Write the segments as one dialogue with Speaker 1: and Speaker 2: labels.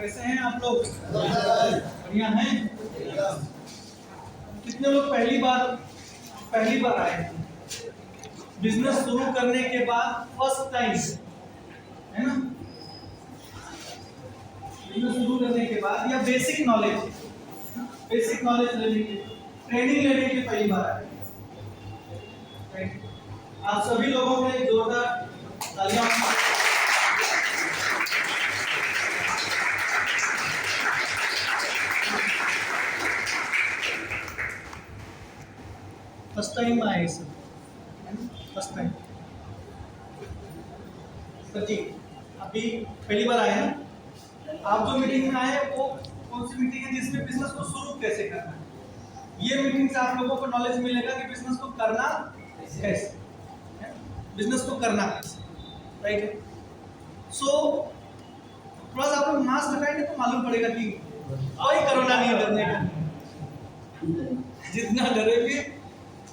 Speaker 1: कैसे हैं आप लोग? बढ़िया हैं? कितने लोग पहली बार आए हैं? बिजनेस शुरू करने के बाद फर्स्ट टाइम, है ना? बिजनेस शुरू करने के बाद या बेसिक नॉलेज लेने के, ट्रेनिंग लेने के पहली बार आए। आप सभी लोगों ने जोरदार तालियां। फर्स्ट टाइम आए सर, फर्स्ट टाइम सर जी, अभी पहली बार आए ना? आप जो मीटिंग में आए वो कौन सी मीटिंग है जिसमें बिजनेस को शुरू कैसे करना है? ये मीटिंग से आप लोगों को नॉलेज मिलेगा कि बिजनेस को करना कैसे, बिजनेस को करना कैसे, राइट है? सो थोड़ा सा आप लोग मास्क लगाएंगे तो मालूम पड़ेगा कि कोई कोरोना नहीं डरने का, जितना डरेंगे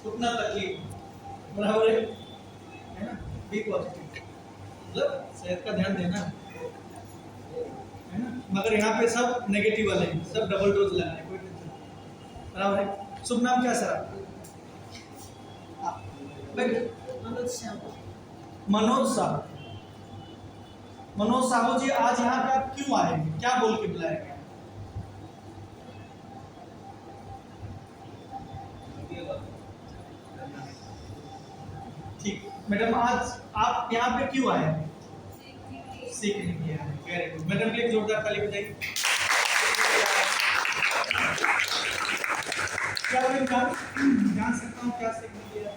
Speaker 1: उतना तकलीफ, बराबर है ना? बी पॉजिटिव, मतलब सेहत का ध्यान देना है ना? मगर यहाँ पे सब नेगेटिव वाले हैं, सब डबल डोज लगाए, कोई टेंशन नहीं, बराबर है? शुभ नाम क्या सर आपका? मनोज साहू जी, आज यहाँ पे आप क्यों आए, क्या बोल के बुलाया गया? ठीक, मैडम आज आप यहाँ पे क्यों आए हैं? सीखने के लिए आए। वेरी गुड, मैडम के लिए जोरदार ताली बजाइए। क्या जान सकता हूँ क्या सीखने के लिए?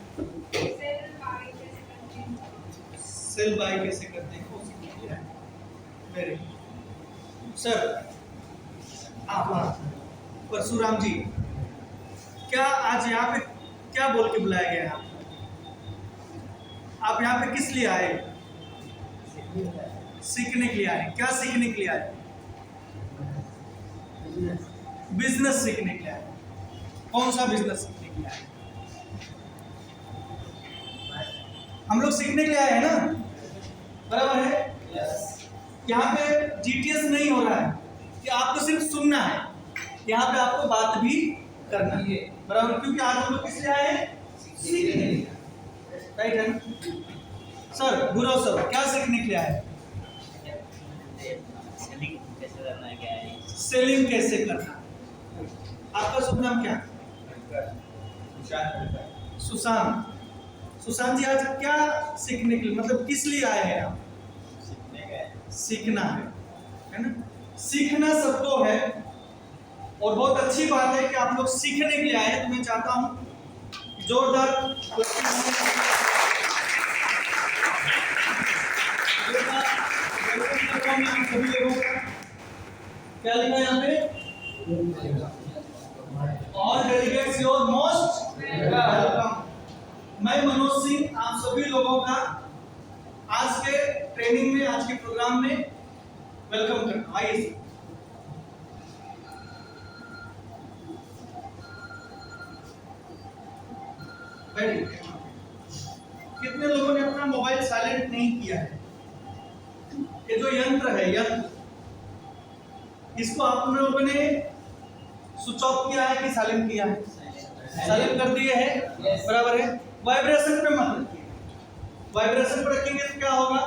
Speaker 1: सेल बाय कैसे करते हैं वो सीखने के लिए आए। Very good sir. आप परशुराम जी, क्या आज यहाँ पे क्या बोल के बुलाया गया है? आप यहाँ पे किस लिए आए? सीखने के लिए आए। क्या सीखने के लिए आए? बिजनेस सीखने के लिए आए। कौन सा बिजनेस सीखने के लिए आए? हम लोग सीखने के लिए आए हैं ना, बराबर है? यहाँ पे जीटीएस नहीं हो रहा है कि आपको सिर्फ सुनना है, यहाँ पे आपको बात भी करना है, बराबर? क्योंकि आज हम लोग किस लिए आए हैं? सीखने के लिए, राइट है ना? सर गुरु सर, क्या सीखने के लिए आए? सेलिंग कैसे करना। आपका शुभ नाम क्या? सुशांत जी, आज क्या सीखने के लिए, मतलब किस लिए आए हैं आप? सीखना है ना? सीखना सबको है और बहुत अच्छी बात है कि आप लोग सीखने के लिए आए हैं। तो मैं चाहता हूं जोरदार सभी लोगों का क्या लिखा है यहाँ पे? All delegates your most welcome. मैं मनोज सिंह आप सभी लोगों का आज के ट्रेनिंग में, आज के प्रोग्राम में वेलकम करता हूँ। आइए कितने लोगों ने अपना मोबाइल साइलेंट नहीं किया है? ये जो यंत्र है, यंत्र, इसको आप लोगों ने स्विच ऑफ किया है कि साइलेंट किया है? साइलेंट कर दिए है, बराबर है? वाइब्रेशन पे मत रखिए। वाइब्रेशन पे रखेंगे तो क्या होगा?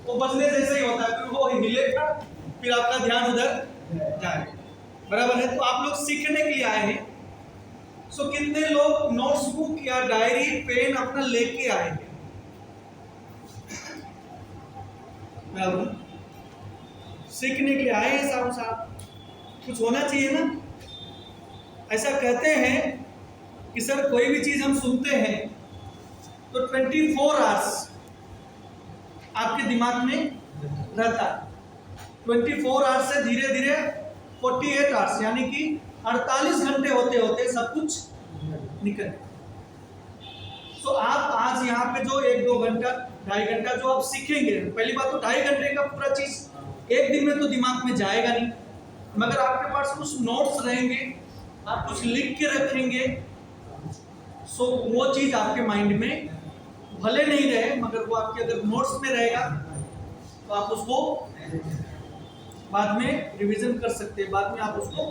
Speaker 1: वो बजने जैसे ही होता है, फिर वो हिलेगा, फिर आपका ध्यान उधर जाएगा, बराबर है? तो आप लोग सीखने के लिए आए हैं। सो कितने लोग नोटबुक या डायरी पेन अपना लेके आए हैं? सीखने के लिए आए हैं साहब, कुछ होना चाहिए ना? ऐसा कहते हैं कि सर कोई भी चीज हम सुनते हैं तो 24 आवर्स आपके दिमाग में रहता है। 24 आवर्स से धीरे धीरे 48 आवर्स, यानी कि 48 घंटे होते होते सब कुछ निकल। तो आप आज यहाँ पे जो 1-2 घंटा, 2.5 घंटा जो आप सीखेंगे, पहली बात तो 2.5 घंटे का पूरा चीज एक दिन में तो दिमाग में जाएगा नहीं, मगर आपके पास कुछ नोट्स रहेंगे, आप कुछ लिख के रखेंगे, सो वो चीज आपके माइंड में भले नहीं रहे, मगर वो आपके अगर नोट्स में रहेगा तो आप उसको बाद में रिवीजन कर सकते हैं, बाद में आप उसको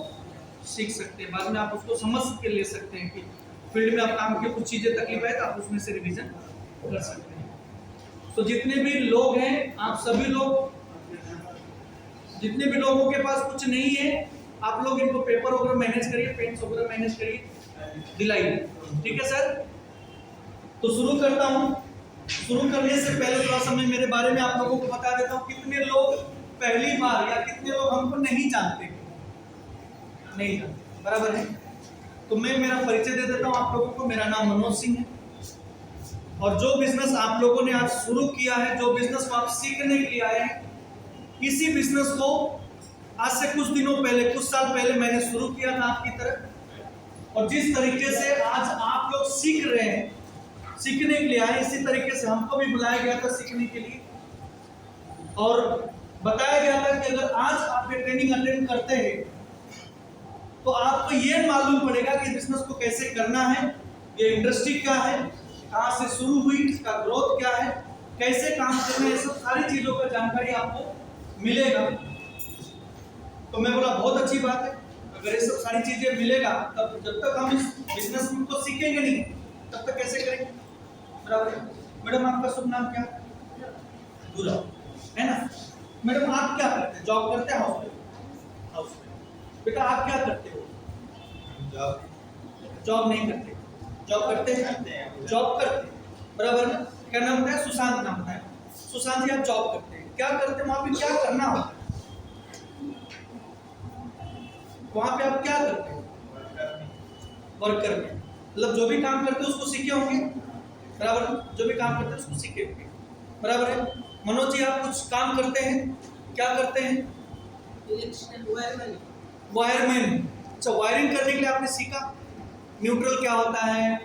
Speaker 1: सीख सकते हैं, बाद में आप उसको समझ के ले सकते हैं कि फील्ड में आप काम के कुछ चीज़ें तकलीफ है तो आप उसमें से रिवीजन कर सकते हैं। तो जितने भी लोग हैं, आप सभी लोग, जितने भी लोगों के पास कुछ नहीं है, आप लोग इनको पेपर वगैरह मैनेज करिए, पेंट्स वगैरह मैनेज करिए, दिलाइए। ठीक है सर, तो शुरू करता हूँ। शुरू करने से पहले थोड़ा सा मैं मेरे बारे में आप लोगों को बता देता हूँ। कितने लोग पहली बार या कितने लोग हमको नहीं जानते, नहीं जानते, बराबर है। तो मैं मेरा परिचय दे देता हूँ आप लोगों को। मेरा नाम मनोज सिंह है, और जो बिजनेस आप लोगों ने आज शुरू किया है, जो बिजनेस को आप सीखने के लिए आए हैं, इसी बिजनेस को आज से कुछ दिनों पहले, कुछ साल पहले मैंने शुरू किया था आपकी तरह। और जिस तरीके से आज आप लोग सीख रहे हैं, सीखने के लिए आए, इसी तरीके से हमको भी बुलाया गया था सीखने के लिए, और बताया गया था कि अगर आज आप ये ट्रेनिंग अटेंड करते हैं तो आपको ये मालूम पड़ेगा कि बिजनेस को कैसे करना है, ये इंडस्ट्री क्या है, कहाँ से शुरू हुई, इसका ग्रोथ क्या है, कैसे काम करना है, सब सारी चीजों का जानकारी आपको मिलेगा। तो मैं बोला बहुत अच्छी बात है, अगर ये सब सारी चीजें मिलेगा तब जब तक हम इस बिजनेस को सीखेंगे नहीं तब तक कैसे करेंगे, बराबर है। मैडम आपका शुभ नाम क्या है ना? मैडम आप क्या करते हैं? जॉब करते हैं? हाउस बेटा आप क्या करते हो? जॉब नहीं करते, जॉब करते हैं, जॉब करते, बराबर ना? क्या नाम है? सुशांत नाम है। सुशांत जी आप जॉब करते हैं, क्या करते हैं वहां पे, क्या करना होता है वहां पे, आप क्या करते हैं? वर्कर में, मतलब जो भी काम करते हैं उसको सीखे होंगे, बराबर, जो भी काम करते हैं उसको सीखे होंगे, बराबर है। मनोज जी आप कुछ काम करते हैं, क्या करते हैं? वायरमैन। अच्छा, वायरिंग करने के लिए आपने सीखा, न्यूट्रल क्या होता है,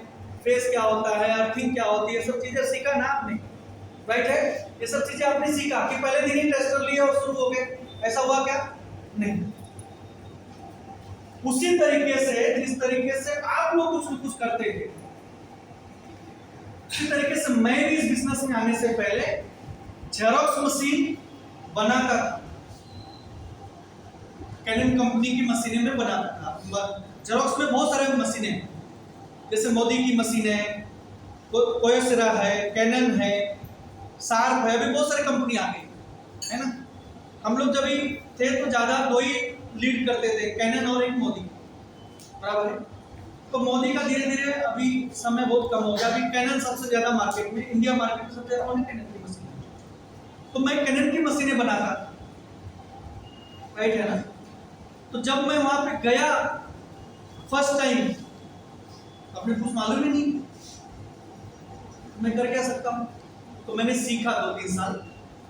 Speaker 1: फेस क्या होता है, अर्थिंग क्या होती है, सब चीजें सीखा ना आपने, राइट है। ये सब चीजें आपने सीखा कि पहले दिन ही टेस्टर लिए और शुरू हो गए, ऐसा हुआ क्या? नहीं। उसी तरीके से जिस तरीके से आप लोग कुछ करते थे, उसी तरीके से मैं भी इस बिजनेस में आने से पहले जेरॉक्स मशीन बनाता था, कैनन कंपनी की मशीनें में बनाता था। जेरॉक्स में बहुत सारे मशीनें हैं, जैसे मोदी की मशीन है, कोयसेरा है, कैनन है, शार्प है, अभी बहुत सारी कंपनी आ गई है ना। हम लोग जब भी थे तो ज्यादा दो ही लीड करते थे, कैनन और एक मोदी, बराबर है। तो मोदी का धीरे धीरे अभी समय बहुत कम हो गया, अभी कैनन सबसे ज्यादा मार्केट में, इंडिया मार्केट में सबसे ज्यादा कैनन की मशीन। तो मैं कैनन की मशीनें बनाता था, राइट है ना। तो जब मैं वहां पे गया फर्स्ट टाइम, अपने कुछ मालूम ही नहीं मैं कर क्या सकता हूँ, तो मैंने सीखा 2-3 साल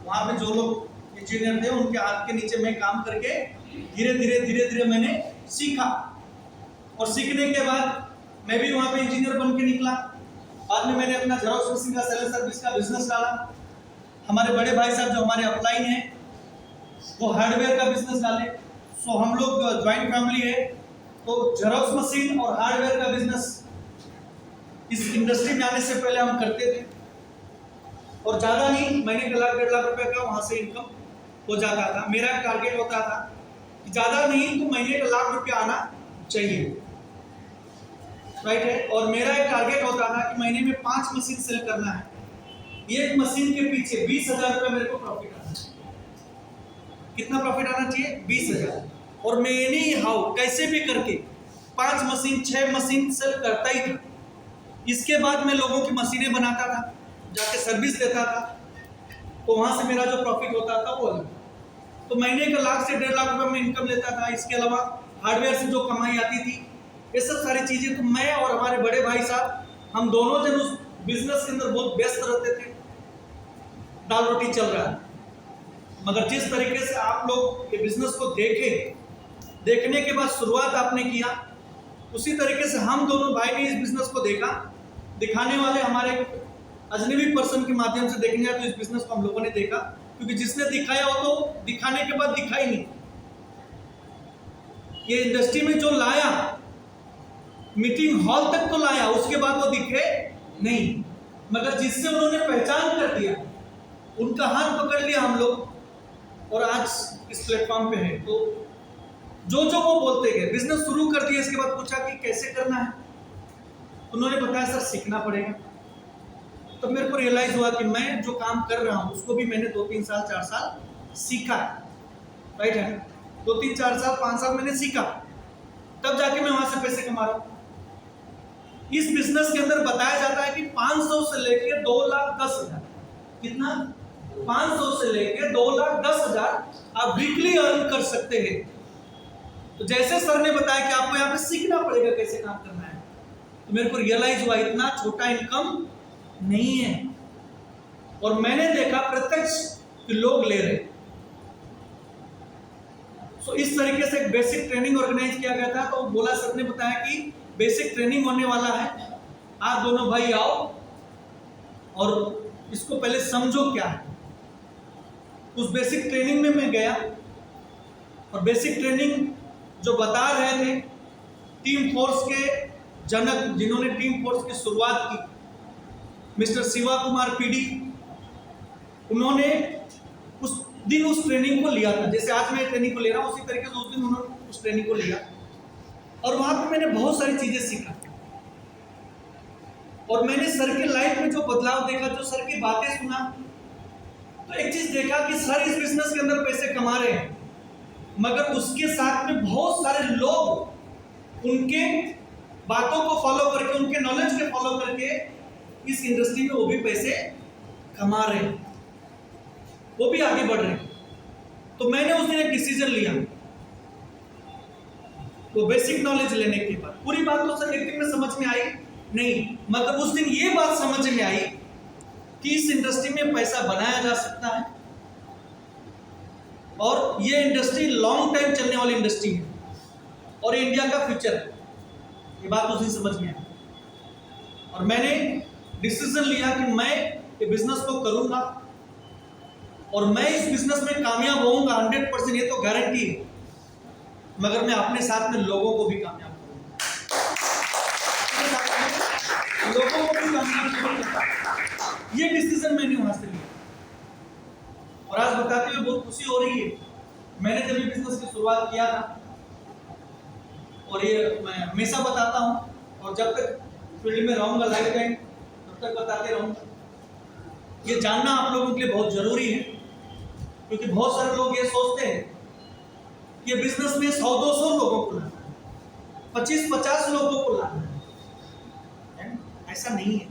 Speaker 1: वहां पे। जो लोग इंजीनियर थे उनके हाथ के नीचे मैं काम करके धीरे धीरे मैंने सीखा, और सीखने के बाद मैं भी वहां पे इंजीनियर बन के निकला। बाद में मैंने अपना जेरॉक्स मशीन का सेल सर्विस का बिजनेस डाला। हमारे बड़े भाई साहब जो हमारे अपलाइन हैं वो हार्डवेयर का बिजनेस डाले। सो हम लोग ज्वाइंट फैमिली है, तो जेरॉक्स मशीन और हार्डवेयर का बिजनेस इस इंडस्ट्री में आने से पहले हम करते थे, और ज़्यादा नहीं, महीने का 1-1.5 लाख रुपए का वहाँ से इनकम हो जाता था। मेरा टारगेट होता था कि ज़्यादा नहीं तो महीने का 1 लाख रुपया आना चाहिए, राइट है। और मेरा एक टारगेट होता था कि महीने में 5 मशीन सेल करना है, एक मशीन के पीछे 20,000 रुपये मेरे को प्रॉफिट आना चाहिए। कितना प्रॉफिट आना चाहिए? 20,000। और मैं एनी हाउ कैसे भी करके 5 मशीन 6 मशीन सेल करता ही था। इसके बाद मैं लोगों की मशीनें बनाता था, जाके सर्विस देता था, तो वहां से मेरा जो प्रॉफिट होता था वो अलग। तो महीने का 1 लाख से 1.5 लाख रुपए में इनकम लेता था। इसके अलावा हार्डवेयर से जो कमाई आती थी, ये सब सारी चीजें, तो मैं और हमारे बड़े भाई साहब हम दोनों जन उस बिजनेस के अंदर बहुत व्यस्त रहते थे, दाल रोटी चल रहा है। मगर जिस तरीके से आप लोग ये बिजनेस को देखने के बाद शुरुआत आपने किया, उसी तरीके से हम दोनों भाई ने इस बिजनेस को देखा। दिखाने वाले हमारे अजनबी पर्सन के माध्यम से देखने जाए तो इस बिजनेस को हम लोगों ने देखा, क्योंकि जिसने दिखाया हो तो दिखाने के बाद दिखा ही नहीं। ये इंडस्ट्री में जो लाया, मीटिंग हॉल तक तो लाया, उसके बाद वो दिखे नहीं। मगर जिससे उन्होंने पहचान कर दिया, उनका हाथ पकड़ लिया हम लोग, और आज इस प्लेटफॉर्म पे है। तो जो जो वो बोलते गए, बिजनेस शुरू कर दिया, इसके बाद पूछा कि कैसे करना है, उन्होंने बताया सर सीखना पड़ेगा। तब मेरे को रियलाइज हुआ कि मैं जो काम कर रहा हूँ उसको भी मैंने 2-3 साल 4 साल सीखा, राइट है, 2-3 4 साल 5 साल मैंने सीखा, तब जाके मैं वहां से पैसे कमा रहा हूँ। इस बिजनेस के अंदर बताया जाता है कि 500 से लेके 2,10,000, कितना, 500 से लेके 2,10,000 आप वीकली अर्न कर सकते हैं। तो जैसे सर ने बताया कि आपको यहाँ पे सीखना पड़ेगा कैसे काम करना है, तो मेरे को रियलाइज हुआ इतना छोटा इनकम नहीं है। और मैंने देखा प्रत्यक्ष कि लोग ले रहे। सो इस तरीके से एक बेसिक ट्रेनिंग ऑर्गेनाइज किया गया था। तो बोला, सर ने बताया कि बेसिक ट्रेनिंग होने वाला है, आप दोनों भाई आओ और इसको पहले समझो क्या है। उस बेसिक ट्रेनिंग में मैं गया और बेसिक ट्रेनिंग जो बता रहे थे, टीम फोर्स के जनक, जिन्होंने टीम फोर्स की शुरुआत की, मिस्टर शिवा कुमार पीडी, उन्होंने उस दिन उस ट्रेनिंग को लिया था। जैसे आज मैं ट्रेनिंग को ले रहा हूं, उसी तरीके से उस दिन उन्होंने उस ट्रेनिंग को लिया और वहां पे मैंने बहुत सारी चीजें सीखा। और मैंने सर के लाइफ में जो बदलाव देखा, जो सर की बातें सुना, तो एक चीज देखा कि सर इस बिजनेस के अंदर पैसे कमा रहे हैं, मगर उसके साथ में बहुत सारे लोग उनके बातों को फॉलो करके, उनके नॉलेज के फॉलो करके इस इंडस्ट्री में वो भी पैसे कमा रहे हैं, वो भी आगे बढ़ रहे हैं। तो मैंने उस दिन एक डिसीजन लिया, वो बेसिक नॉलेज लेने के बाद। पूरी बात तो सर एक दिन में समझ में आई नहीं, मतलब उस दिन ये बात समझ में आई कि इस इंडस्ट्री में पैसा बनाया जा सकता है और ये इंडस्ट्री लॉन्ग टाइम चलने वाली इंडस्ट्री है और इंडिया का फ्यूचर है। ये बात उस दिन समझ में आई और मैंने डिसीजन लिया कि मैं ये बिजनेस को करूंगा और मैं इस बिजनेस में कामयाब होऊंगा 100%, ये तो गारंटी है, मगर मैं अपने साथ में लोगों को भी कामयाब करूंगा, लोगों को भी कामयाब करूंगा। ये डिसीजन मैंने वहां से लिया और आज बताते हुए बहुत खुशी हो रही है। मैंने जब ये बिजनेस की शुरुआत किया था, और ये मैं हमेशा बताता हूँ और जब तक फील्ड में रहूंगा लाइफ टाइम तब तक बताते रहूंगा। ये जानना आप लोगों के लिए बहुत जरूरी है, क्योंकि बहुत सारे लोग ये सोचते हैं कि ये बिजनेस में 100-200 लोगों को लाना है, 25-50 लोगों को लाना है। ऐसा नहीं है।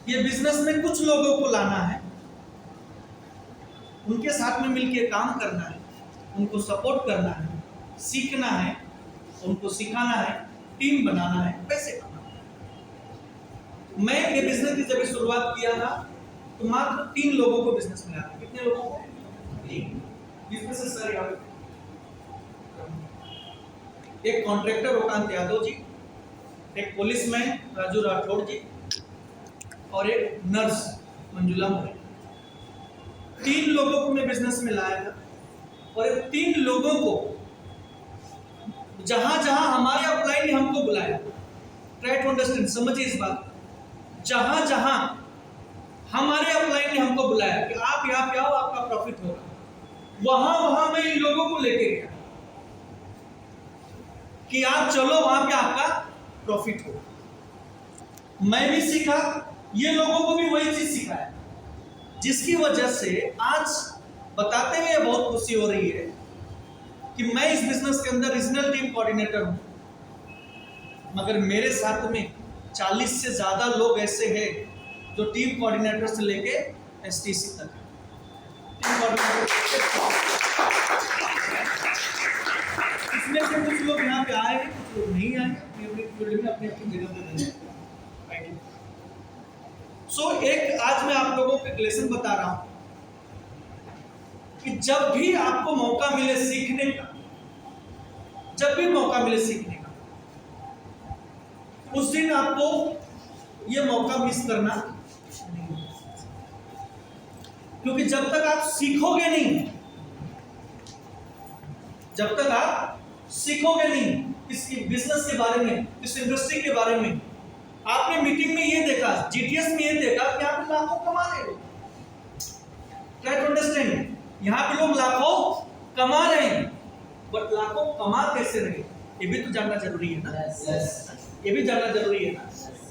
Speaker 1: ये बिजनेस में कुछ लोगों को लाना है, उनके साथ में मिलकर काम करना है, उनको सपोर्ट करना है, सीखना है, उनको सिखाना है, टीम बनाना है, पैसे कमाना है। मैं ये बिजनेस की जब शुरुआत किया था तो मात्र 3 लोगों को बिजनेस में लाया। कितने लोगों को? 3। जिसमें से सर यादव, एक कॉन्ट्रैक्टर ओकांत यादव जी, एक पुलिसमैन राजू राठौड़ जी और एक नर्स मंजुला मोरे। 3 लोगों को मैं बिजनेस में लाया था और इन 3 लोगों को जहां जहां हमारे अपलाइन ने हमको बुलाया, ट्राई टू अंडरस्टैंड, समझिए इस बात, जहां जहां हमारे अपलाइन ने हमको बुलाया कि आप यहाँ पे आओ, आपका प्रॉफिट होगा, वहां वहां मैं इन लोगों को लेके गया कि आप चलो वहां पे आपका प्रॉफिट होगा। मैं भी सीखा, ये लोगों को भी वही चीज सिखाया, जिसकी वजह से आज बताते हुए बहुत खुशी हो रही है कि मैं इस बिजनेस के अंदर रीजनल टीम कोऑर्डिनेटर हूं, मगर मेरे साथ में 40 से ज्यादा लोग ऐसे हैं जो टीम कोऑर्डिनेटर से लेके एसटीसी तक टीम कोऑर्डिनेटर। इसमें से कुछ लोग यहाँ पे आए हैं, कुछ लोग नहीं आए, अपनी फील्ड में अपनी अपनी जगह पे गए। सो एक आज मैं आप लोगों को एक लेसन बता रहा हूं कि जब भी आपको मौका मिले सीखने का, जब भी मौका मिले सीखने का, उस दिन आपको ये मौका मिस करना नहीं, क्योंकि जब तक आप सीखोगे नहीं, जब तक आप सीखोगे नहीं इस बिजनेस के बारे में, इस इंडस्ट्री के बारे में। आपने मीटिंग में ये देखा, जीटीएस में ये देखा कि आप लाखों कमा रहे हो, ट्राई टू अंडरस्टैंड। यहाँ पे लोग लाखों कमा रहे हैं, बट लाखों कमा कैसे रहे ये भी तो जानना जरूरी है ना। ये भी जानना जरूरी है ना।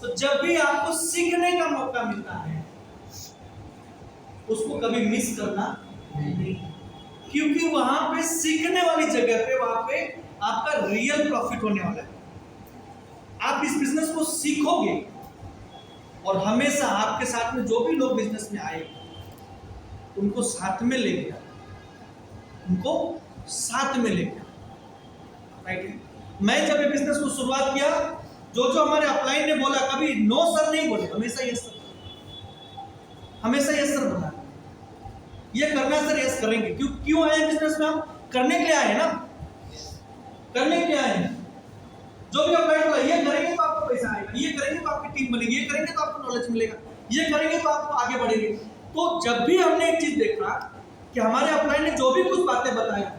Speaker 1: तो जब भी आपको सीखने का मौका मिलता है उसको कभी मिस करना नहीं, क्योंकि वहां पे सीखने वाली जगह पे वहां पे आपका रियल प्रॉफिट होने वाला है। आप इस बिजनेस को सीखोगे और हमेशा आपके साथ में जो भी लोग बिजनेस में आए उनको साथ में लेके आओ, उनको साथ में लेके आओ, राइट। मैं जब ये बिजनेस को शुरुआत किया, जो जो हमारे अपलाइन ने बोला कभी नो सर नहीं बोले, हमेशा यस सर, हमेशा यस सर बोला। ये करना सर, यस करेंगे। क्यों आए बिजनेस में? हम करने के लिए आए ना, करने के लिए आए हैं। जो भी अपलाइन बोला ये करेंगे तो आपको पैसा आएगा, ये करेंगे तो आपकी टीम बनेगी, ये करेंगे तो आपको नॉलेज मिलेगा, ये करेंगे तो आप आगे बढ़ेंगे। तो जब भी हमने एक चीज देखा कि हमारे अपलाइन ने जो भी कुछ बातें बताया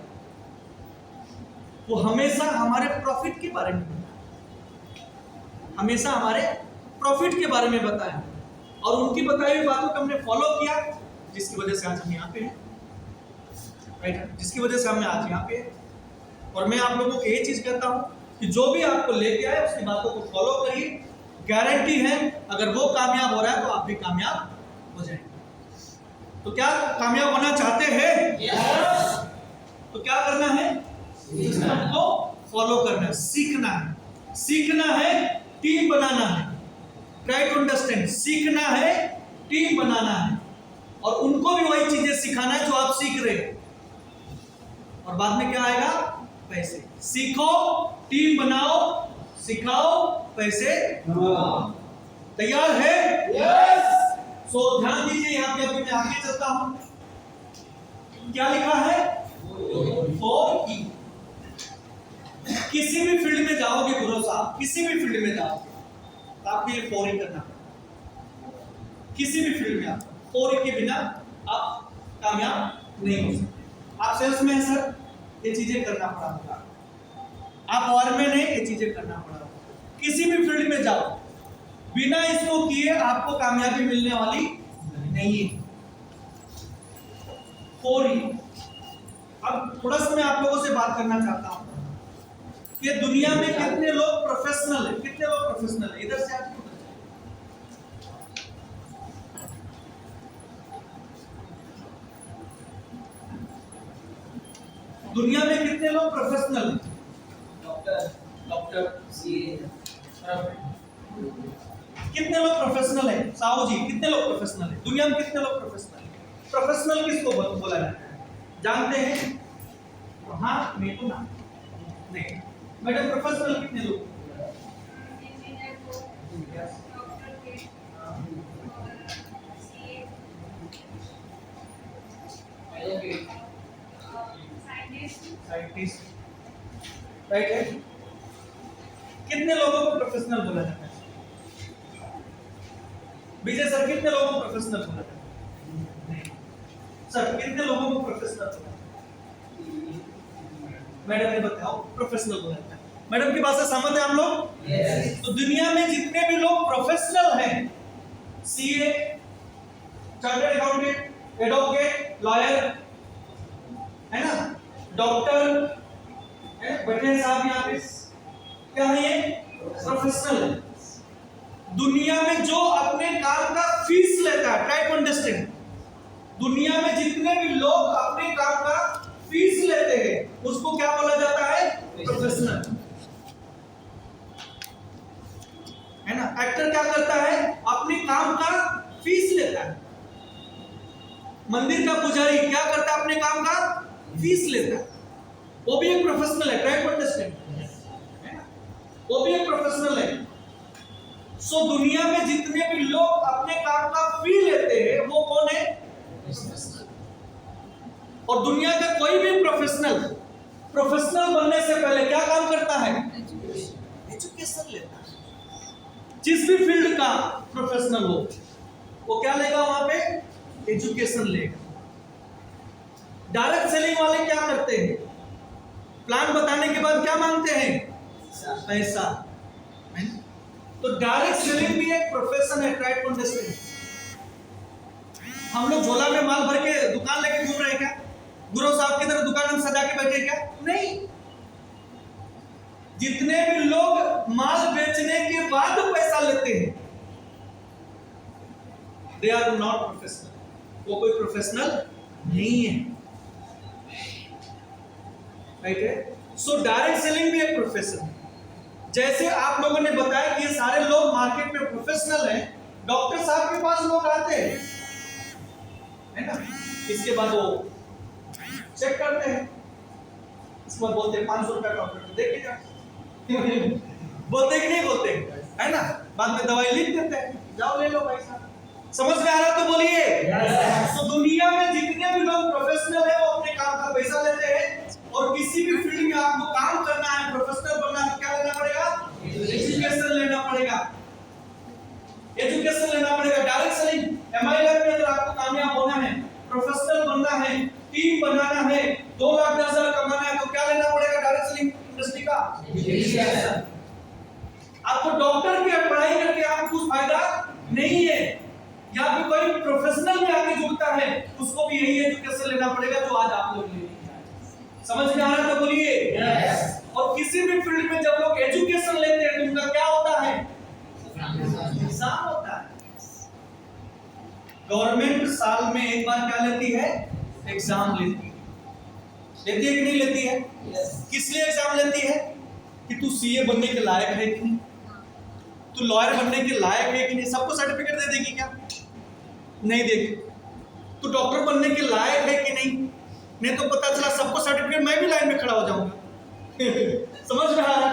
Speaker 1: वो हमेशा हमारे प्रॉफिट के बारे में बताया, हमेशा हमारे प्रॉफिट के बारे में बताया, और उनकी बताई हुई बातों को हमने फॉलो किया, जिसकी वजह से आज हम यहाँ पे हैं, राइट, जिसकी वजह से हम आज यहाँ पे हैं। और मैं आप लोगों को यही चीज कहता हूँ कि जो भी आपको लेके आए उसकी बातों को फॉलो करिए, गारंटी है अगर वो कामयाब हो रहा है तो आप भी कामयाब हो जाएंगे। तो क्या कामयाब होना चाहते हैं? yes! तो क्या करना है? आपको फॉलो करना है, सीखना है, सीखना है, टीम बनाना है, ट्राई टू अंडरस्टैंड, सीखना है, टीम बनाना है, और उनको भी वही चीजें सिखाना है जो आप सीख रहे हैं। और बाद में क्या आएगा? पैसे। सीखो, टीम बनाओ, सिखाओ, पैसे तैयार है? यस। सो ध्यान दीजिए, यहाँ पे अभी मैं आगे चलता हूं। क्या लिखा है? 4E। किसी भी फील्ड में जाओगे गुरु साहब, किसी भी फील्ड में जाओगे तो आपको ये 4E करना पड़ेगा। किसी भी फील्ड में आप 4E के बिना आप कामयाब नहीं हो सकते। आप सेल्स में है सर, ये चीजें करना पड़ा, आप वार में नहीं, ये चीजें करना पड़ा। किसी भी फील्ड में जाओ, बिना इसको किए आपको कामयाबी मिलने वाली नहीं है। 4E। अब थोड़ा सा मैं आप लोगों से बात करना चाहता हूं कि दुनिया में कितने लोग प्रोफेशनल है, कितने लोग प्रोफेशनल है? इधर से आप दुनिया में कितने लोग प्रोफेशनल हैं? डॉक्टर, सीए, कितने लोग प्रोफेशनल हैं? साहू जी, कितने लोग प्रोफेशनल हैं? दुनिया में कितने लोग प्रोफेशनल हैं? प्रोफेशनल किसको बोला जाता है? जानते हैं? हाँ, मैं तो ना नहीं। मैडम, प्रोफेशनल कितने लोग? साइंटिस्ट, राइट है। कितने लोगों को प्रोफेशनल बोला जाता है? विजय सर, कितने लोगों को प्रोफेशनल बोला जाता है? सर, कितने लोगों को प्रोफेशनल बोला जाता है? मैडम ने बताओ, प्रोफेशनल बोला जाता है। मैडम की बात से सहमत है हम लोग? yes. तो दुनिया में जितने भी लोग प्रोफेशनल हैं, CA, chartered accountant, advocate, lawyer, है ना, डॉक्टर, बैठे हैं साहब यहाँ पे, क्या है ये? प्रोफेशनल है। दुनिया में जो अपने काम का फीस लेता है, ट्राई टू अंडरस्टैंड, दुनिया में जितने भी लोग अपने काम का फीस लेते हैं उसको क्या बोला जाता है? प्रोफेशनल, है ना। एक्टर क्या करता है? अपने काम का फीस लेता है। मंदिर का पुजारी क्या करता है? अपने काम का फीस लेता है, वो भी एक प्रोफेशनल है। ट्राई टू अंडरस्टैंड, वो भी एक प्रोफेशनल है। सो दुनिया में जितने भी लोग अपने काम का फी लेते हैं वो कौन है? और दुनिया का कोई भी प्रोफेशनल बनने से पहले क्या काम करता है? एजुकेशन लेता है। जिस भी फील्ड का प्रोफेशनल हो वो क्या लेगा? वहां पे एजुकेशन लेगा। डायरेक्ट सेलिंग वाले क्या करते हैं? प्लान बताने के बाद क्या मांगते हैं? पैसा। तो डायरेक्ट सेलिंग भी एक प्रोफेशन है। Try to understand. हम लोग झोला में माल भर के दुकान लेके घूम रहे हैं क्या? गुरु साहब की तरह दुकान हम सजा के बैठे क्या? नहीं। जितने भी लोग माल बेचने के बाद पैसा लेते हैं, दे आर नॉट प्रोफेशनल। वो कोई प्रोफेशनल नहीं है, राइट है? सो डायरेक्ट सेलिंग भी एक प्रोफेशन है। जैसे आप लोगों ने बताया कि ये सारे लोग मार्केट में प्रोफेशनल हैं, डॉक्टर साहब के पास लोग आते हैं, है ना? इसके बाद वो चेक करते हैं, इसके बाद बोलते हैं 500 रुपया डॉक्टर देखिएगा, बोलते कि नहीं बोलते, है ना? बाद में दवाई लिख देते हैं, जाओ ले लो पैसा। समझ में आ रहा तो बोलिए। तो दुनिया में जितने भी लोग प्रोफेशनल है वो अपने काम का पैसा लेते हैं, और किसी भी फील्ड में आपको काम करना है, प्रोफेशनल बनना है, क्या लेना पड़ेगा? एजुकेशन लेना पड़ेगा, एजुकेशन लेना पड़ेगा। डायरेक्ट सेलिंग MILF में अगर आपको कामयाब होना है, प्रोफेशनल बनना है, टीम बनाना है, 2,10,000 कमाना है, तो क्या लेना पड़ेगा? डायरेक्ट सेलिंग इंडस्ट्री का एजुकेशन। आपको डॉक्टर की पढ़ाई करके आपको कुछ फायदा नहीं है, या फिर कोई प्रोफेशनल में आगे जुड़ता है, उसको भी यही एजुकेशन लेना पड़ेगा जो आज आप लोग ले रहे हैं। समझ में आ रहा है तो बोलिए। और किसी भी फील्ड में जब लोग एजुकेशन लेते हैं तो उनका क्या होता है? एग्जाम होता है। गवर्नमेंट साल में एक बार क्या लेती है? एग्जाम लेती है। लेती है कि नहीं लेती है? किस लिए एग्जाम लेती है? कि तू CA बनने के लायक है कि नहीं, तू लॉयर बनने के लायक है कि नहीं। सबको सर्टिफिकेट दे देगी क्या? नहीं देगी। तू डॉक्टर बनने के लायक है कि नहीं तो पता चला सबको सर्टिफिकेट, मैं भी लाइन में खड़ा हो जाऊंगा। समझ में आ रहा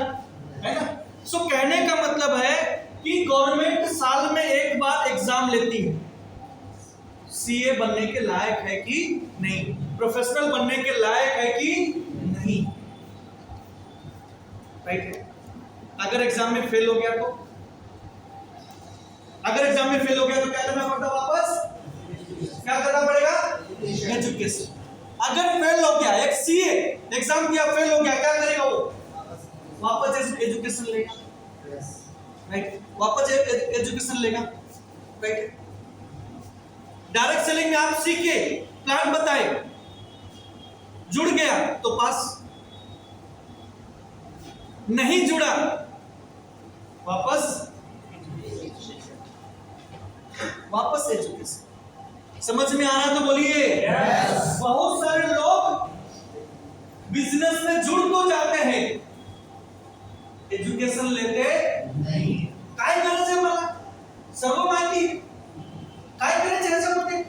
Speaker 1: है ना? सो कहने का मतलब है कि गवर्नमेंट साल में एक बार एग्जाम लेती है, CA बनने के लायक है कि नहीं, प्रोफेशनल बनने के लायक है कि नहीं, राइट है? अगर एग्जाम में फेल हो गया तो, अगर एग्जाम में फेल हो गया तो क्या करना पड़ता? वापस क्या करना पड़ेगा? एजुकेशन। अगर फेल हो गया, एक CA एग्जाम दिया, फेल हो गया, क्या करेगा वो? वापस एजुकेशन लेगा, राइट? वापस एजुकेशन लेगा, राइट? डायरेक्ट सेलिंग में आप सीखे, प्लान बताए, जुड़ गया तो पास, नहीं जुड़ा वापस एजुकेशन। समझ में आ रहा तो बोलिए। बहुत सारे लोग बिजनेस में जुड़ तो जाते हैं, एजुकेशन लेते नहीं। काय करायचं मला? सर्व माहिती काय करायचं ह्याच्यामध्ये?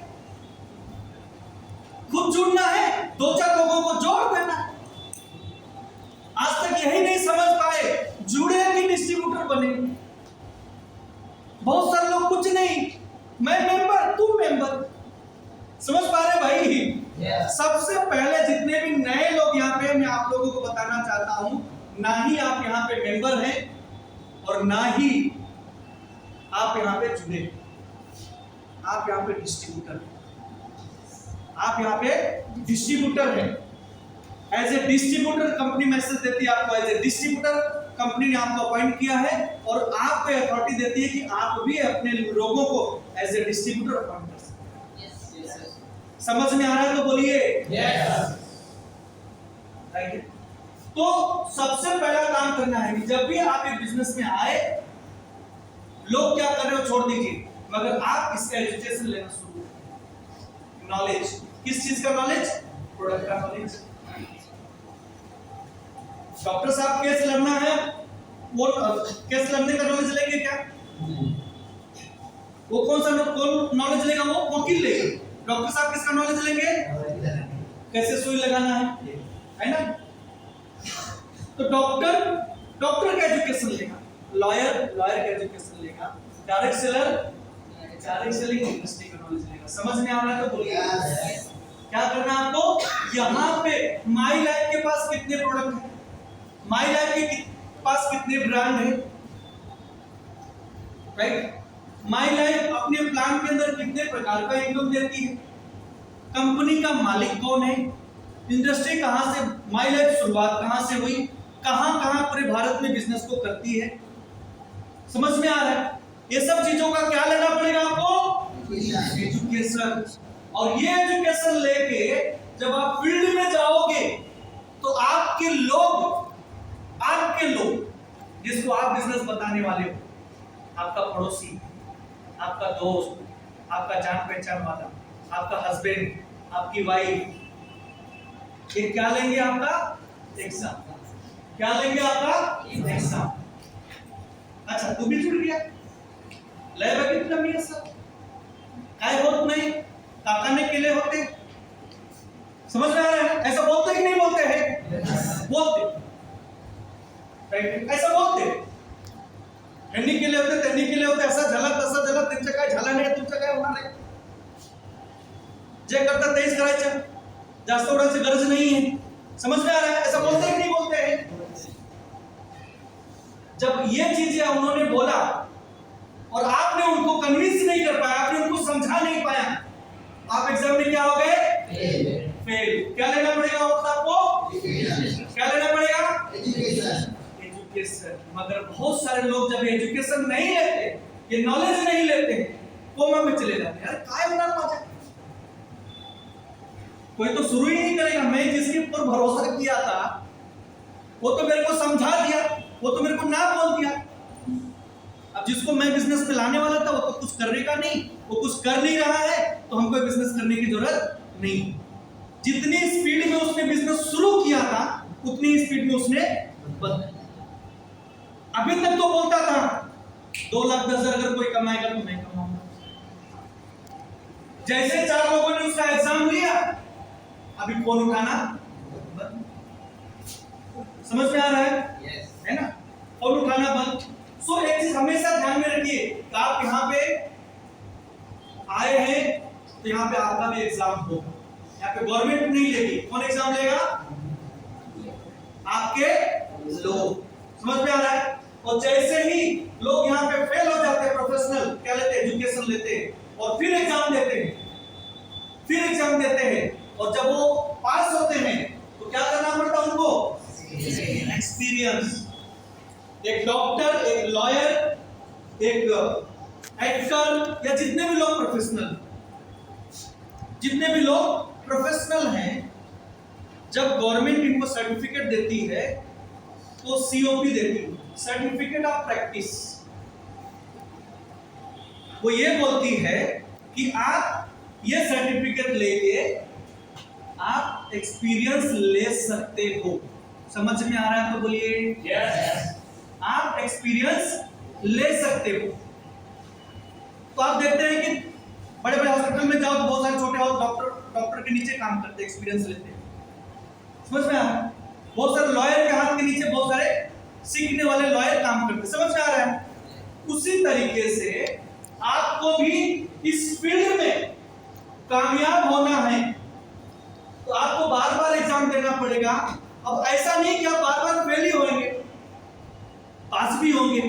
Speaker 1: खुद जुड़ना है, 2-4 लोगों को जोड़ देना है। आज तक यही नहीं समझ पाए, जुड़े कि डिस्ट्रीब्यूटर बने। बहुत सारे लोग कुछ नहीं, मैं मेंबर, तुम मेंबर। समझ पा रहे भाई? सबसे पहले जितने भी नए लोग यहाँ पे, मैं आप लोगों को बताना चाहता हूं, ना ही आप यहाँ पे मेंबर हैं और ना ही आप यहाँ पे जुड़े, आप यहाँ पे डिस्ट्रीब्यूटर हैं। आप यहाँ पे डिस्ट्रीब्यूटर हैं। As a distributor company message देती है आपको, एज ए डिस्ट्रीब्यूटर कंपनी ने आपको अपॉइंट किया है और आप पे अथॉरिटी देती है कि आप भी अपने लोगों को एज ए डिस्ट्रीब्यूटर अपॉइंट कर सकते हैं। समझ में आ रहा है तो बोलिए। राइट? तो सबसे पहला काम करना है कि जब भी आप एक बिजनेस में आए, लोग क्या कर रहे हो छोड़ दीजिए, मगर आप इसका एजुकेशन लेना शुरू करें। नॉलेज, किस चीज का नॉलेज? प्रोडक्ट का नॉलेज। डॉक्टर साहब केस लड़ना है, वो केस लड़ने का नॉलेज लेंगे क्या? वो कौन सा नॉलेज लेगा? वो वकील लेगा। डॉक्टर साहब किसका नॉलेज लेंगे? कैसे सुई लगाना है ना? तो डॉक्टर का एजुकेशन लेगा, लॉयर का एजुकेशन लेगा, डायरेक्ट सेलिंग इंडस्ट्री का नॉलेज लेगा। समझ में आ रहा है तो बोलिए। क्या करना है आपको? यहाँ पे माई लाइफ के पास कितने प्रोडक्ट हैं, माई लाइफ के पास कितने ब्रांड हैं, राइट? माई लाइफ अपने प्लान के अंदर कितने प्रकार का इनकम देती है, कंपनी का मालिक कौन है, इंडस्ट्री कहां से, माई लाइफ शुरुआत कहां से हुई, कहां पूरे भारत में बिजनेस को करती है। समझ में आ रहा है? ये सब चीजों का क्या लेना पड़ेगा आपको? एजुकेशन। और ये एजुकेशन लेके जब आप फील्ड में जाओगे तो आपके लोग जिसको आप बिजनेस बताने वाले हो, आपका पड़ोसी, आपका दोस्त, आपका जान पहचान वाला, आपका हस्बैंड, आपकी वाइफ, ये क्या लेंगे? आपका एग्जाम। क्या लेंगे? आपका एग्जाम। अच्छा, तू भी जुड़ गया, लय बगित कमी है सब, काय होत नहीं, काका ने केले होते। समझ में आ रहा है? ऐसा बोलते कि नहीं बोलते हैं? बोलते, राइट? ऐसा बोलते, हेनी केले होते, तेनी केले होते, ऐसा झाला तसा झाला, त्यांचं काय झाला नाही, तुमचं काय होणार नाही, जे करतात तेच करायचं, जास्त उडायची गरज नहीं है। समझ में आ रहा है? ऐसा बोलते कि नहीं बोलते हैं? जब ये चीजें उन्होंने बोला और आपने उनको कन्विंस नहीं कर पाया, आपने उनको समझा नहीं पाया, आप एग्जाम में क्या हो गए? फेल। क्या लेना पड़ेगा आपको? क्या लेना पड़ेगा? एजुकेशन। मगर बहुत सारे लोग जब एजुकेशन नहीं लेते, ये नॉलेज नहीं लेते, कोमा में चले जाते हैं। अरे काय होणार माझ्या, कोई तो शुरू ही नहीं करेगा। मैं जिसके ऊपर भरोसा किया था वो तो मेरे को समझा दिया, वो तो मेरे को ना बोल दिया। अब जिसको मैं बिजनेस में लाने वाला था वो तो कुछ करने का नहीं, वो कुछ कर नहीं रहा है, तो हमको बिजनेस करने की जरूरत नहीं। जितनी स्पीड में उसने बिजनेस शुरू किया था उतनी स्पीड में उसने बंद। अभी तक तो बोलता था 2,10,000 अगर कोई कमाएगा तो मैं कमाऊंगा। जैसे 4 लोगों ने उसका एग्जाम लिया, अभी फोन उठाना बंद। समझ में आ रहा है? है ना? फोन उठाना बंद। सो एक चीज हमेशा ध्यान में रखिए, आप यहाँ पे आए हैं तो यहाँ पे आपका भी एग्जाम हो। यहाँ पे गवर्नमेंट नहीं लेगी, कौन एग्जाम लेगा? आपके लोग। समझ में आ रहा है? और जैसे ही लोग यहाँ पे फेल हो जाते हैं, प्रोफेशनल क्या लेते हैं? एजुकेशन लेते हैं और फिर एग्जाम देते हैं, और जब वो पास होते हैं तो क्या करना पड़ता है उनको? एक्सपीरियंस। एक डॉक्टर, एक लॉयर, एक एक्टर, या जितने भी लोग प्रोफेशनल हैं, जब गवर्नमेंट इनको सर्टिफिकेट देती है तो सीओपी देती है, सर्टिफिकेट ऑफ प्रैक्टिस। वो ये बोलती है कि आप ये सर्टिफिकेट लेके आप एक्सपीरियंस ले सकते हो। समझ में आ रहा है तो बोलिए यस। आप एक्सपीरियंस ले सकते हो। तो आप देखते हैं कि बड़े बड़े हॉस्पिटल में जाओ तो बहुत सारे छोटे डॉक्टर के नीचे काम करते हैं, एक्सपीरियंस लेते हैं। समझ में आ रहा है? बहुत सारे लॉयर के हाथ के नीचे बहुत सारे सीखने वाले लॉयर काम करते हैं। समझ में आ रहा है? उसी तरीके से आपको भी इस फील्ड में कामयाब होना है तो आपको बार बार एग्जाम देना पड़ेगा। अब ऐसा नहीं कि आप बार बार फेल ही होंगे, पास भी होंगे।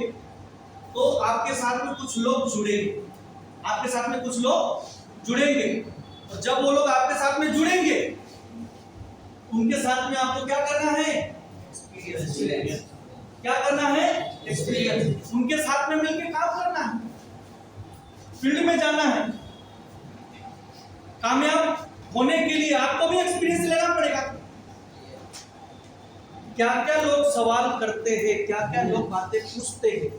Speaker 1: तो आपके साथ में कुछ लोग जुड़ेंगे, और जब वो लोग आपके साथ में जुड़ेंगे, उनके साथ में आपको क्या करना है? एक्सपीरियंस। क्या करना है? एक्सपीरियंस। उनके साथ में मिलकर काम करना है, फील्ड में जाना है। कामयाब होने के लिए आपको भी एक्सपीरियंस लेना पड़ेगा। क्या क्या लोग सवाल करते हैं, क्या क्या लोग बातें पूछते हैं,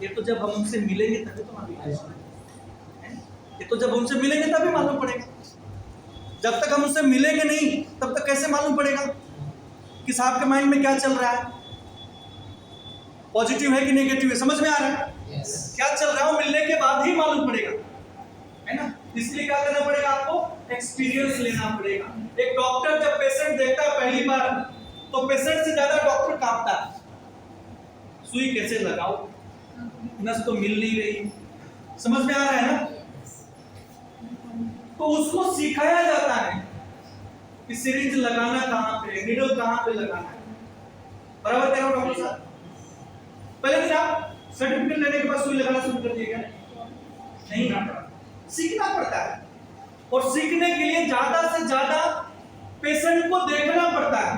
Speaker 1: ये तो जब हम उनसे मिलेंगे तभी तो मालूम पड़ेगा। ये तो जब उनसे मिलेंगे तभी मालूम पड़ेगा। जब तक हम उनसे मिलेंगे नहीं तब तक कैसे मालूम पड़ेगा कि साहब के माइंड में क्या चल रहा है, पॉजिटिव है कि नेगेटिव है। समझ में आ रहा है? क्या चल रहा है वो मिलने के बाद ही मालूम पड़ेगा, है ना? इसलिए क्या करना पड़ेगा? आपको एक्सपीरियंस लेना पड़ेगा। एक डॉक्टर जब पेशेंट देखता है पहली बार तो पेशेंट से ज्यादा डॉक्टर कांपता है। सुई कैसे लगाओ, नस तो मिल नहीं रही। समझ में आ रहा है ना? तो उसको सिखाया जाता है कि सिरिंज लगाना कहां पे, नीडल कहां पे लगाना है। बराबर कह रहा हूं डॉक्टर साहब? पहले दिन आप सर्टिफिकेट लेने के बाद सुई लगाना शुरू कर दिएगा? नहीं, सीखना पड़ता है। और सीखने के लिए ज्यादा से ज्यादा पेशेंट को देखना पड़ता है।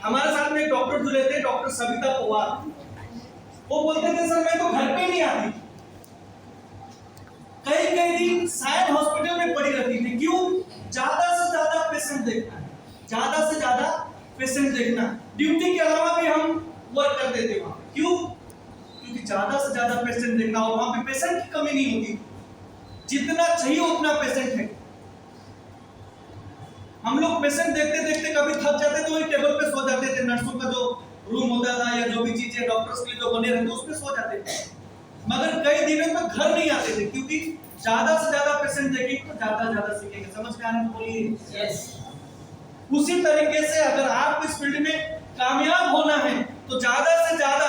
Speaker 1: हमारे साथ में एक डॉक्टर जुड़े थे, डॉक्टर सविता पवार। वो बोलते थे सर मैं तो घर पे नहीं आती, कई दिन शायद हॉस्पिटल में पड़ी रहती थी। क्यों? ज्यादा से ज्यादा पेशेंट देखना है, ज्यादा से ज्यादा पेशेंट देखना। ड्यूटी के अलावा भी हम वर्क करते थे वहां। क्यों? क्योंकि ज्यादा से ज्यादा पेशेंट देखना और वहां पे पेशेंट की कमी नहीं होती, जितना चाहिए उतना पेशेंट है। हम लोग पेशेंट देखते देखते कभी थक जाते तो वही टेबल पे सो जाते थे। नर्सों का जो रूम होता था या जो भी चीजें डॉक्टर्स के लिए जो बने रहते उसमें सो जाते थे, मगर कई दिनों तक घर नहीं आते थे, क्योंकि ज्यादा से ज्यादा पेशेंट देखेंगे तो ज्यादा ज्यादा सीखेंगे। समझ में आने को बोलिए।
Speaker 2: यस।
Speaker 1: उसी तरीके से अगर आपको इस फील्ड में कामयाब होना है तो ज्यादा से ज्यादा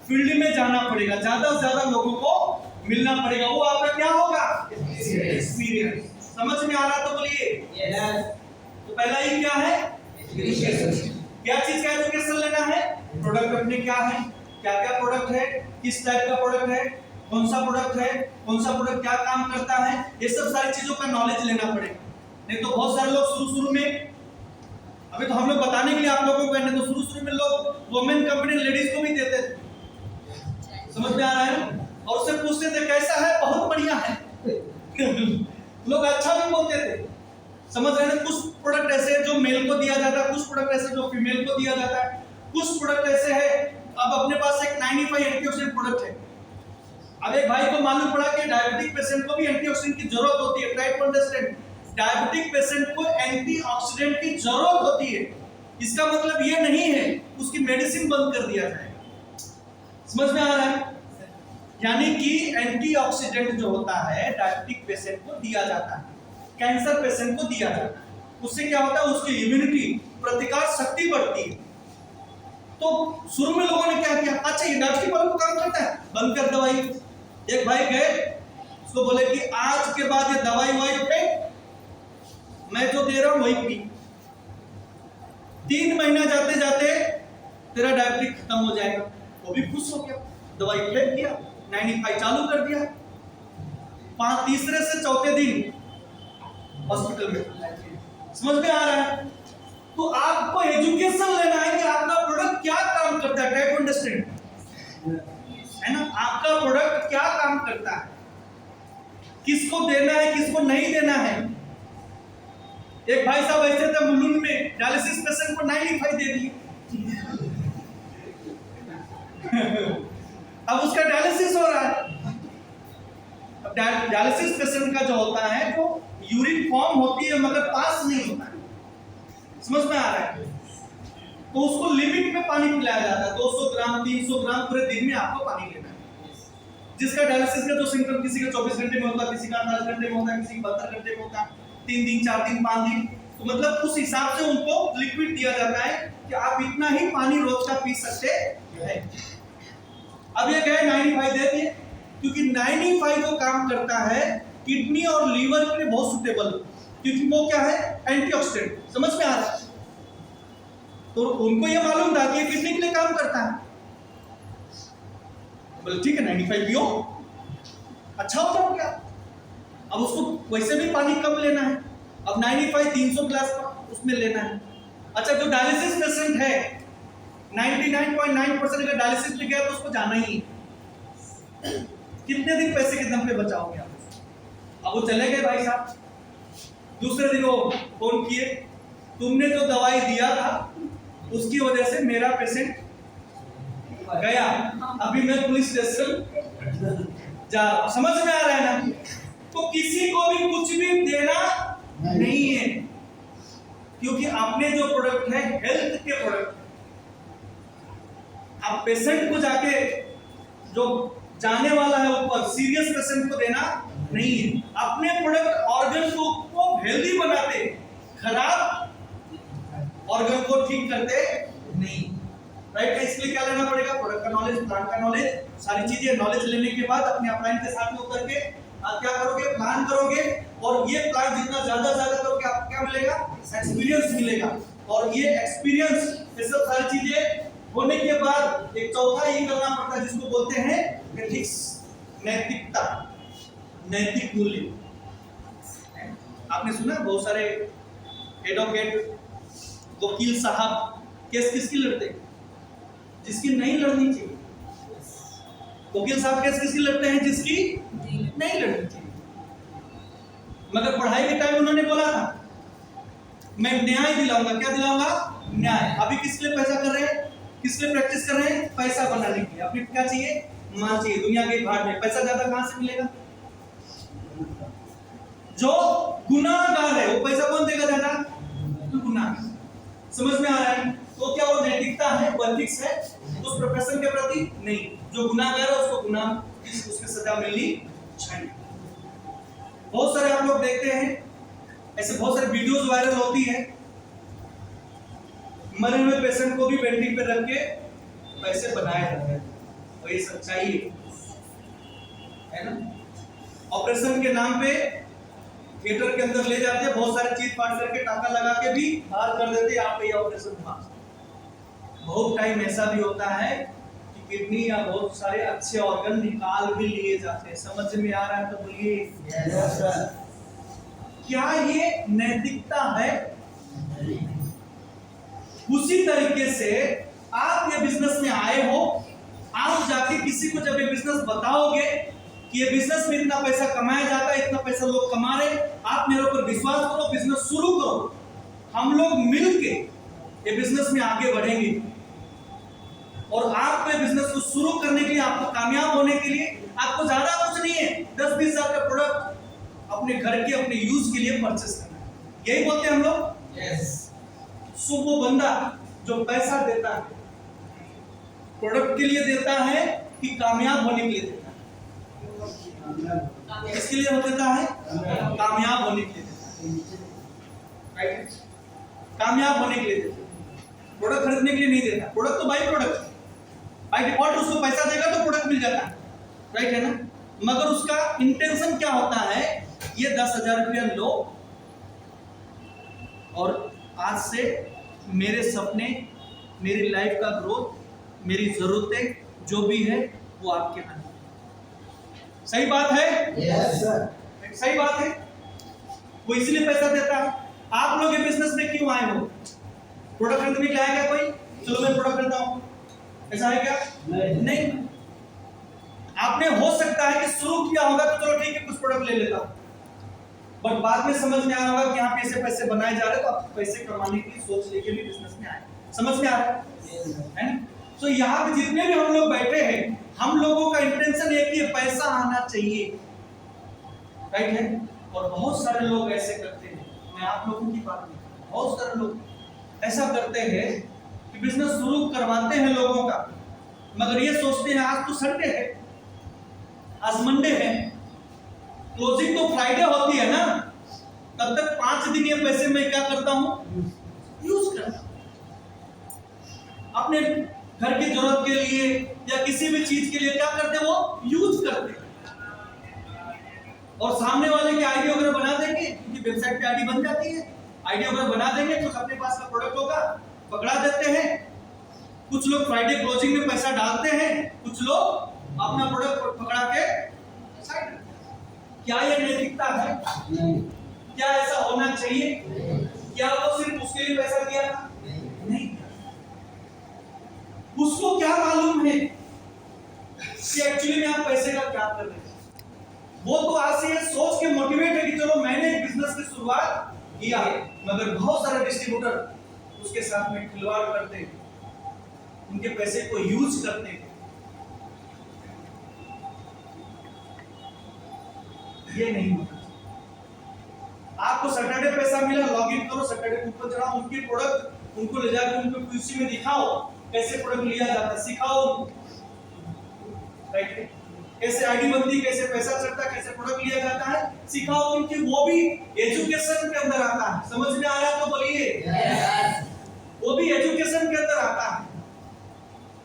Speaker 1: फील्ड में जाना पड़ेगा, ज्यादा से ज्यादा लोगों को मिलना पड़ेगा। वो आपका क्या होगा? एक्सपीरियंस। समझ में आ रहा तो बोलिए।
Speaker 2: यस।
Speaker 1: तो पहला ही क्या है? क्या चीज का एजुकेशन लेना है? प्रोडक्ट अपने क्या है, क्या क्या प्रोडक्ट है, किस टाइप का प्रोडक्ट है, कौन सा प्रोडक्ट है, कौन सा प्रोडक्ट क्या काम करता है, ये सब सारी चीजों का नॉलेज लेना पड़ेगा। नहीं तो बहुत सारे लोग शुरू में, अभी तो हम लोग बताने के लिए आप लोगों को कहने, तो शुरू में लोग वुमेन कंपनी लेडीज को भी देते थे। समझ में आ रहा है? और उससे पूछते थे कैसा है, बहुत बढ़िया है। लोग अच्छा भी बोलते थे। समझ रहे हैं? कुछ प्रोडक्ट ऐसे हैं जो मेल को दिया जाता है, कुछ प्रोडक्ट ऐसे जो फीमेल को दिया जाता है, कुछ प्रोडक्ट ऐसे है। अब अपने पास एक 95 एंटीऑक्सीडेंट प्रोडक्ट है। अब एक भाई को मालूम पड़ा कि डायबिटिक पेशेंट को भी एंटीऑक्सीडेंट की जरूरत होती है। Try to understand, diabetic patient को एंटीऑक्सीडेंट की जरूरत होती है। इसका मतलब ये नहीं है उसकी मेडिसिन बंद कर दिया जाएगा। समझ में आ रहा है? यानी कि एंटीऑक्सीडेंट जो होता है डायबिटिक पेशेंट को दिया जाता है, कैंसर पेशेंट को दिया जाता है। उससे क्या होता है? उसकी इम्यूनिटी, प्रतिकार शक्ति बढ़ती है। तो शुरू में लोगों ने क्या किया, अच्छा ये डायबिटिक वालों को काम करता है, बंद कर दवाई। एक भाई गए, उसको बोले कि आज के बाद ये दवाई वाई पे मैं जो दे रहा हूं वही पी। 3 महीना जाते जाते तेरा डायबिटिक खत्म हो जाएगा। वो भी खुश हो गया, दवाई फेंक दिया, 95 चालू कर दिया। तीसरे से चौथे दिन हॉस्पिटल में। समझ में आ रहा है? तो आपको एजुकेशन लेना है कि आपका प्रोडक्ट क्या काम करता है। ट्राई टू अंडरस्टैंड, है ना? आपका प्रोडक्ट क्या काम करता है, किसको देना है, किसको नहीं देना है। एक भाई साहब ऐसे थे मुलुंड में, डायलिसिस पेशेंट को 95 दे दिए। अब उसका डायलिसिस हो रहा है। अब डायलिसिस पेशेंट का जो होता है वो यूरिन फॉर्म होती है मगर पास नहीं होता है। समझ में आ रहा है? तो उसको लिमिट में पानी पिलाया जाता है, 200 ग्राम 300 ग्राम पूरे दिन में आपको पानी लेना है। जिसका डायलिसिस का जो सिम्टम किसी का 24 घंटे में होता है, किसी का 48 घंटे में होता है, किसी का 72 घंटे में होता है, 3 दिन 4 दिन 5 दिन, तो मतलब उस हिसाब से उनको लिक्विड दिया जाता है कि आप इतना ही पानी रोज का पी सकते हैं। अब ये गए 95 दे दिए, क्योंकि 95 जो काम करता है किडनी और लीवर के लिए बहुत सुटेबल, क्योंकि वो क्या है? एंटीऑक्सीडेंट। समझ में आ रहा है? तो उनको ये मालूम था कि ये किडनी के लिए काम करता है। बोले ठीक है 95 पियो, अच्छा होता है क्या? अब उसको वैसे भी पानी कम लेना है, अब 95 300 ग्लास उसमें लेना है। अच्छा जो डायलिसिस पेशेंट है 99.9% अगर डायलिसिस में गया तो उसको जाना ही है। कितने दिन पैसे के दम पे बचाओगे आप? अब वो चले गए भाई साहब। दूसरे दिन वो फोन किए, तुमने जो दवाई दिया था उसकी वजह से मेरा पेशेंट गया, अभी मैं पुलिस स्टेशन जा। समझ में आ रहा है ना? तो किसी को भी कुछ भी देना नहीं है, क्योंकि आपने जो प्रोडक्ट है हेल्थ के प्रोडक्ट, आप पेशेंट को जाके जो जाने वाला है ऊपर सीरियस पेशेंट को देना नहीं है। अपने प्रोडक्ट ऑर्गन को हेल्दी बनाते, खराब ऑर्गन को ठीक करते नहीं। राइट? इसलिए क्या लेना पड़ेगा? प्रोडक्ट का नॉलेज, प्लांट का नॉलेज, सारी चीजें नॉलेज लेने के बाद अपने अपलाइन के साथ में उतर के आप क्या करोगे? प्लान करोगे, और ये प्लान जितना ज्यादा करोगे आपको क्या मिलेगा? एक्सपीरियंस मिलेगा। और ये एक्सपीरियंस, ये सब सारी चीजें होने के बाद एक चौथा ही करना पड़ता है जिसको बोलते हैं एथिक्स, नैतिकता, नैतिक मूल्य। आपने सुना बहुत सारे एडवोकेट, वकील साहब केस किसकी लड़ते? जिसकी नहीं लड़नी चाहिए। वकील साहब केस किसकी लड़ते हैं? जिसकी नहीं लड़नी चाहिए। मगर पढ़ाई के टाइम उन्होंने बोला था मैं न्याय दिलाऊंगा। क्या दिलाऊंगा? न्याय। अभी किस लिए पैसा कर रहे हैं? किस लिए प्रैक्टिस कर रहे हैं? पैसा बनाने के लिए। अपनी क्या चाहिए? मान चाहिए। दुनिया के भाग में पैसा ज्यादा कहां से मिलेगा? जो गुनाहगार है वो पैसा कौन देगा ज्यादा? तो गुनाहगार। समझ में आ रहा है? तो क्या वो नैतिकता है, वो एथिक्स है उस प्रोफेशन के प्रति? नहीं। जो गुनाहगार है उसको गुनाह उसकी सजा मिलनी चाहिए। बहुत सारे आप लोग देखते हैं ऐसे बहुत सारे वीडियोस वायरल होती है, मरे हुए पेशेंट को भी पेंटिंग पे रख के पैसे बनाए जाते हैं। और ये सच्चाई है ना? ऑपरेशन के नाम पे थिएटर के अंदर ले जाते हैं, बहुत सारे चीज फाड़ करके टाका लगा के भी बाहर कर देते हैं, आप ये ऑपरेशन हुआ। बहुत टाइम ऐसा भी होता है कि किडनी या बहुत सारे अच्छे ऑर्गन निकाल भी लिए जाते हैं। समझ में आ रहा है तो बोलिए यस सर। क्या ये नैतिकता है? उसी तरीके से आप ये बिजनेस में आए हो, आप जाके किसी को जब ये बिजनेस बताओगे कि ये बिजनेस में इतना पैसा कमाया जाता है, इतना पैसा लोग कमा रहे, आप मेरे ऊपर विश्वास करो, बिजनेस शुरू करो, हम लोग मिलके ये बिजनेस में आगे बढ़ेंगे। और आपको ये बिजनेस को शुरू करने के लिए, आपको कामयाब होने के लिए आपको ज्यादा कुछ नहीं है, 10-20 हजार का प्रोडक्ट अपने घर के अपने यूज के लिए परचेस करना है। यही बोलते हैं हम लोग यस। सो वो बंदा जो पैसा देता है प्रोडक्ट के लिए देता है कि कामयाब होने के लिए देता है? किसके लिए वो देता है? कामयाब होने के लिए देता है। राइट? कामयाब होने के लिए देता है, प्रोडक्ट खरीदने के लिए नहीं देता। प्रोडक्ट तो बाई प्रोडक्ट बाई डिफॉल्ट उसको पैसा देगा तो प्रोडक्ट मिल जाता है। राइट है ना? मगर उसका इंटेंशन क्या होता है? ये 10,000 रुपया लो और आज से मेरे सपने, मेरी लाइफ का ग्रोथ, मेरी जरूरतें जो भी है वो आपके हाथ में। सही बात है?
Speaker 2: Yes sir.
Speaker 1: सही बात है। वो इसलिए पैसा देता है। आप लोग ये बिजनेस में क्यों आए हो? प्रोडक्ट खरीदने के लिए आया क्या कोई? चलो मैं प्रोडक्ट खरीदता हूं, ऐसा है क्या? नहीं। आपने हो सकता है कि शुरू किया होगा तो चलो ठीक है कुछ प्रोडक्ट ले लेता हूं, बट बाद में समझ में आया होगा कि यहाँ पैसे पैसे बनाए जा रहे हैं, तो आप पैसे कमाने की सोच लेके भी बिजनेस में आए। समझ में आ रहा है ना? तो यहाँ पे जितने भी हम लोग बैठे हैं, हम लोगों का इंटेंशन एक ही है, पैसा आना चाहिए। राइट है? और बहुत सारे लोग ऐसे करते हैं, मैं आप लोगों की बात नहीं, बहुत सारे लोग ऐसा करते हैं कि बिजनेस शुरू करवाते हैं लोगों का, मगर ये सोचते हैं आज तो संडे है, आज मंडे है, क्लोजिंग तो फ्राइडे होती है ना, तब तक 5 दिन ये पैसे मैं क्या करता हूं? यूज करता हूं अपने घर की जरूरत के लिए या किसी भी चीज के लिए। क्या करते वो? यूज करते। और सामने वाले की आईडी वगैरह बना देंगे, क्योंकि वेबसाइट पे आईडी बन जाती है, आईडी वगैरह बना देंगे, कुछ अपने पास का प्रोडक्ट होगा पकड़ा देते हैं। कुछ लोग फ्राइडे क्लोजिंग में पैसा डालते हैं, कुछ लोग अपना प्रोडक्ट पकड़ा के साइड। क्या ये नैतिकता है?
Speaker 2: नहीं।
Speaker 1: क्या ऐसा होना चाहिए? क्या वो सिर्फ उसके लिए पैसा दिया था? नहीं। उसको क्या मालूम है कि एक्चुअली में आप पैसे का क्या कर रहे हैं? वो तो आज से ये सोच के मोटिवेट है कि चलो मैंने एक बिजनेस की शुरुआत किया है, मगर बहुत सारे डिस्ट्रीब्यूटर उसके साथ में खिलवाड़ करते हैं, उनके पैसे को यूज करते हैं। ये नहीं होता। आपको सैटरडे पैसा मिला, लॉगिन करो, सैटरडे के ऊपर चढ़ाओ, उनके प्रोडक्ट उनको ले जाकर उनको क्यूसी में दिखाओ, कैसे प्रोडक्ट लिया जाता है, सिखाओ। राइट? कैसे आईडी बनती, कैसे पैसा चढ़ता है, कैसे प्रोडक्ट लिया जाता है, सिखाओ, क्योंकि वो भी एजुकेशन के अंदर आता है। समझ में आ रहा है तो बोलिए यस। वो भी एजुकेशन के अंदर आता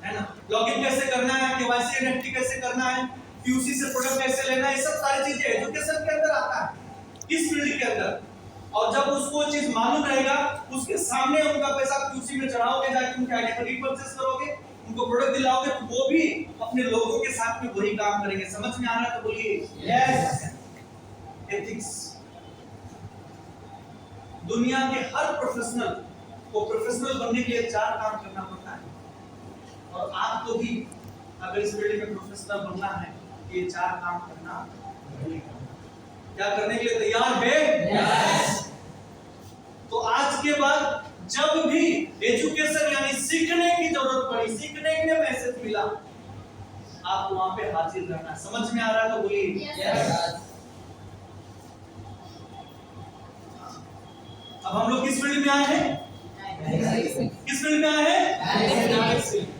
Speaker 1: है ना? लॉगिन कैसे करना है, केवाईसी एनएफटी कैसे करना है, क्यूसी से प्रोडक्ट कैसे लेना है, ये सब सारी चीजें एजुकेशन के अंदर आता है, इस फील्ड के अंदर। और जब उसको चीज मालूम रहेगा, उसके सामने उनका पैसा क्यूसी में चढ़ाओगे, जाके उनके आईडी पर रीपर्चेस करोगे, उनको प्रोडक्ट दिलाओगे, तो वो भी अपने लोगों के साथ में वही काम करेंगे। समझ में आ रहा है तो बोलिए यस। एथिक्स। दुनिया के हर प्रोफेशनल को प्रोफेशनल बनने के लिए 4 काम करना पड़ता है, और आपको भी अगर इस फील्ड में प्रोफेशनल बनना है, ये 4 काम करना पड़ेगा। क्या करने के लिए तैयार है? यस। तो आज के बाद जब भी एजुकेशन यानी सीखने की जरूरत पड़ी, सीखने के मैसेज मिला, आप वहां पे हाजिर रहना। समझ में आ रहा है तो बोलिए यस। अब हम लोग किस फील्ड में आए हैं? किस फील्ड में आए हैं? डायरेक्ट सेलिंग,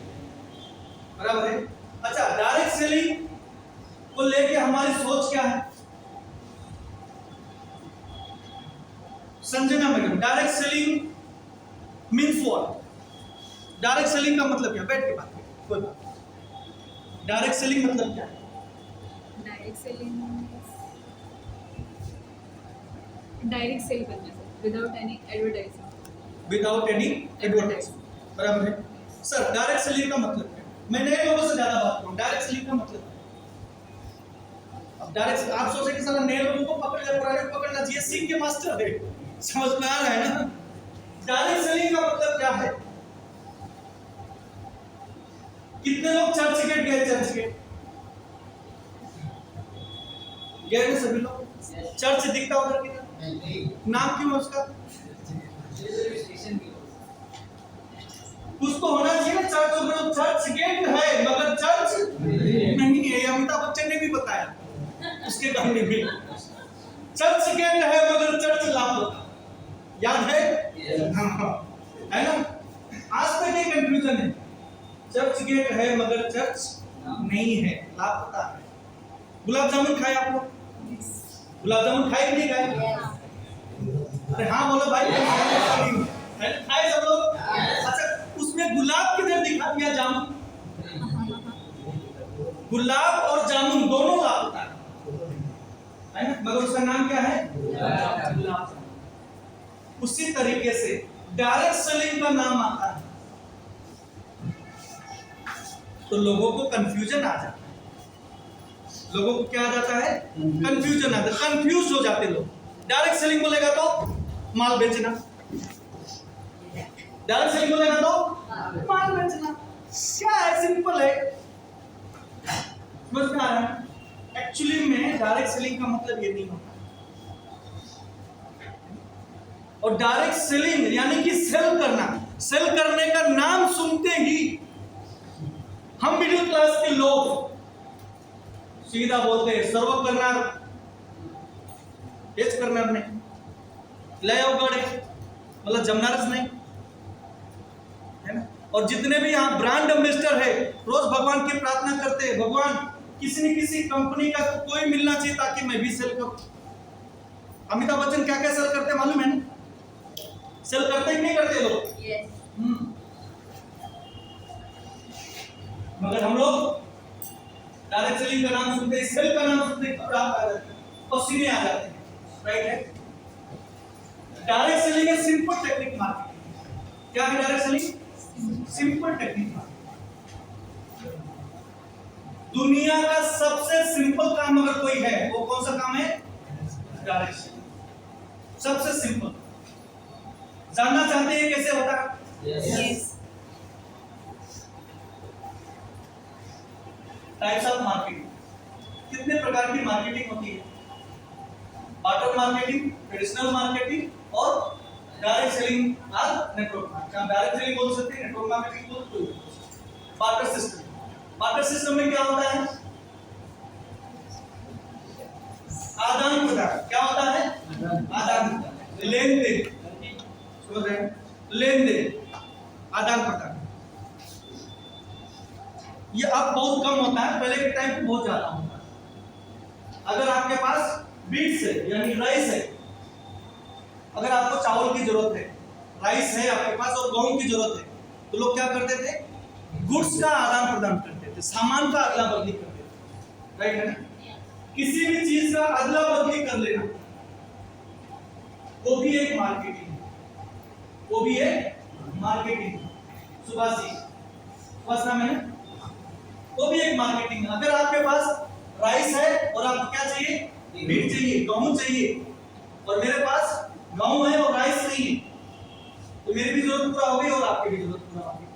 Speaker 1: बराबर है। अच्छा, डायरेक्ट सेलिंग को लेके हमारी सोच क्या है? Sanjana madam, direct selling means what? Direct selling का मतलब क्या? बैठ के बात करें, कोई बात। डायरेक्ट सेलिंग मतलब क्या है?
Speaker 2: डायरेक्ट सेलिंग डायरेक्ट सेल करना sir, without any advertising.
Speaker 1: Without any advertising, बराबर है। सर डायरेक्ट सेलिंग का मतलब क्या है? मैं नए लोगों से ज्यादा बात करूं। डायरेक्ट सेलिंग का मतलब अब डायरेक्ट, आप सोचे कि साला नए लोगों को पकड़ ले, पुराने को पकड़ना चाहिए, सीख के मास्टर है। समझ में आ रहा है ना? डायरेक्ट सेलिंग का मतलब क्या है? कितने लोग चर्च गेट गए? चर्च गेट गए ना सभी लोग? चर्च दिखता उधर किधर? नाम क्यों है उसका? कुछ तो होना चाहिए ना चर्च में। चर्च गेट है मगर चर्च नहीं है। अमिताभ बच्चन ने भी बताया उसके गाने में, चर्च गेट है मगर चर्च लापता। याद है? है ना? आज तक ये कंफ्यूजन है, चर्च गेट है मगर चर्च नहीं है, लापता है। गुलाब जामुन खाए आप लोग? गुलाब जामुन खाए कि नहीं खाए? अरे हाँ बोलो भाई, खाए सब लोग? अच्छा, उसमें गुलाब किधर दिखा दिया? जामुन। गुलाब और जामुन दोनों लापता है ना, मगर उसका नाम क्या है? गुलाब। उसी तरीके से डायरेक्ट सेलिंग का नाम आता है तो लोगों को कंफ्यूजन आ जाता है। लोगों को क्या आ जाता है? कंफ्यूजन आता है, कंफ्यूज हो जाते लोग। डायरेक्ट सेलिंग बोलेगा तो माल बेचना, डायरेक्ट सेलिंग बोलेगा तो माल बेचना। क्या है? सिंपल है, समझ में आ रहा है? एक्चुअली में डायरेक्ट सेलिंग का मतलब ये नहीं होता। और डायरेक्ट सेलिंग यानी कि सेल करना, सेल करने का नाम सुनते ही हम मिडिल क्लास के लोग सीधा बोलते हैं सर्व करनार, हेच करनार नहीं, लय अवगढ़ है, मतलब जमनारस नहीं, है ना? और जितने भी यहाँ ब्रांड एम्बेसडर है, रोज भगवान की प्रार्थना करते हैं, भगवान किसी न किसी कंपनी का तो कोई मिलना चाहिए ताकि मैं भी सेल करूं। अमिताभ बच्चन क्या क्या सेल करते हैं मालूम है ना? सेल करते ही नहीं करते लोग? yes. मगर हम लोग डायरेक्ट सेलिंग का नाम सुनते हैं, सेल का नाम सुनते ही घबराहट आ जाती है, पसीने आ जाते हैं, राइट है? डायरेक्ट सेलिंग है सिंपल टेक्निक मार्केटिंग। क्या है direct selling? Simple technique marketing. दुनिया का सबसे सिंपल काम अगर कोई है वो कौन सा काम है? Direct selling. सबसे सिंपल। जानना चाहते हैं कैसे होता है? यस। Types of marketing. कितने प्रकार की मार्केटिंग होती है? बाटर मार्केटिंग, ट्रेडिशनल मार्केटिंग और डायरेक्ट सेलिंग और नेटवर्क मार्केटिंग। डायरेक्ट सेलिंग बोल सकते हैं, नेटवर्क मार्केटिंग बोल सकते हैं। बाटर सिस्टम, बाटर सिस्टम में क्या होता है? आदान प्रदान। क्या होता है? आदान प्रदान, लेन देन, समझ रहे हैं? लेन देन, आदान प्रदान। ये अब बहुत कम होता है, पहले के टाइम पे बहुत ज्यादा होता है। अगर आपके पास बीट्स है यानी राइस है, अगर आपको चावल की जरूरत है, राइस है आपके पास और गेहूं की जरूरत है, तो लोग क्या करते थे? गुड्स का आदान प्रदान करते थे, सामान का अदला बदली करते थे, राइट है ना? किसी भी चीज का अदला बदली कर लेना वो भी एक मार्केटिंग है, वो भी एक मार्केटिंग। सुभाष नाम है ना, वो भी एक मार्केटिंग है। अगर आपके पास राइस है और आपको क्या चाहिए? मीट चाहिए, गेहूं चाहिए, और मेरे पास गेहूं है और राइस नहीं है, तो मेरी भी जरूरत पूरा हो गई और आपकी भी जरूरत पूरा हो गई।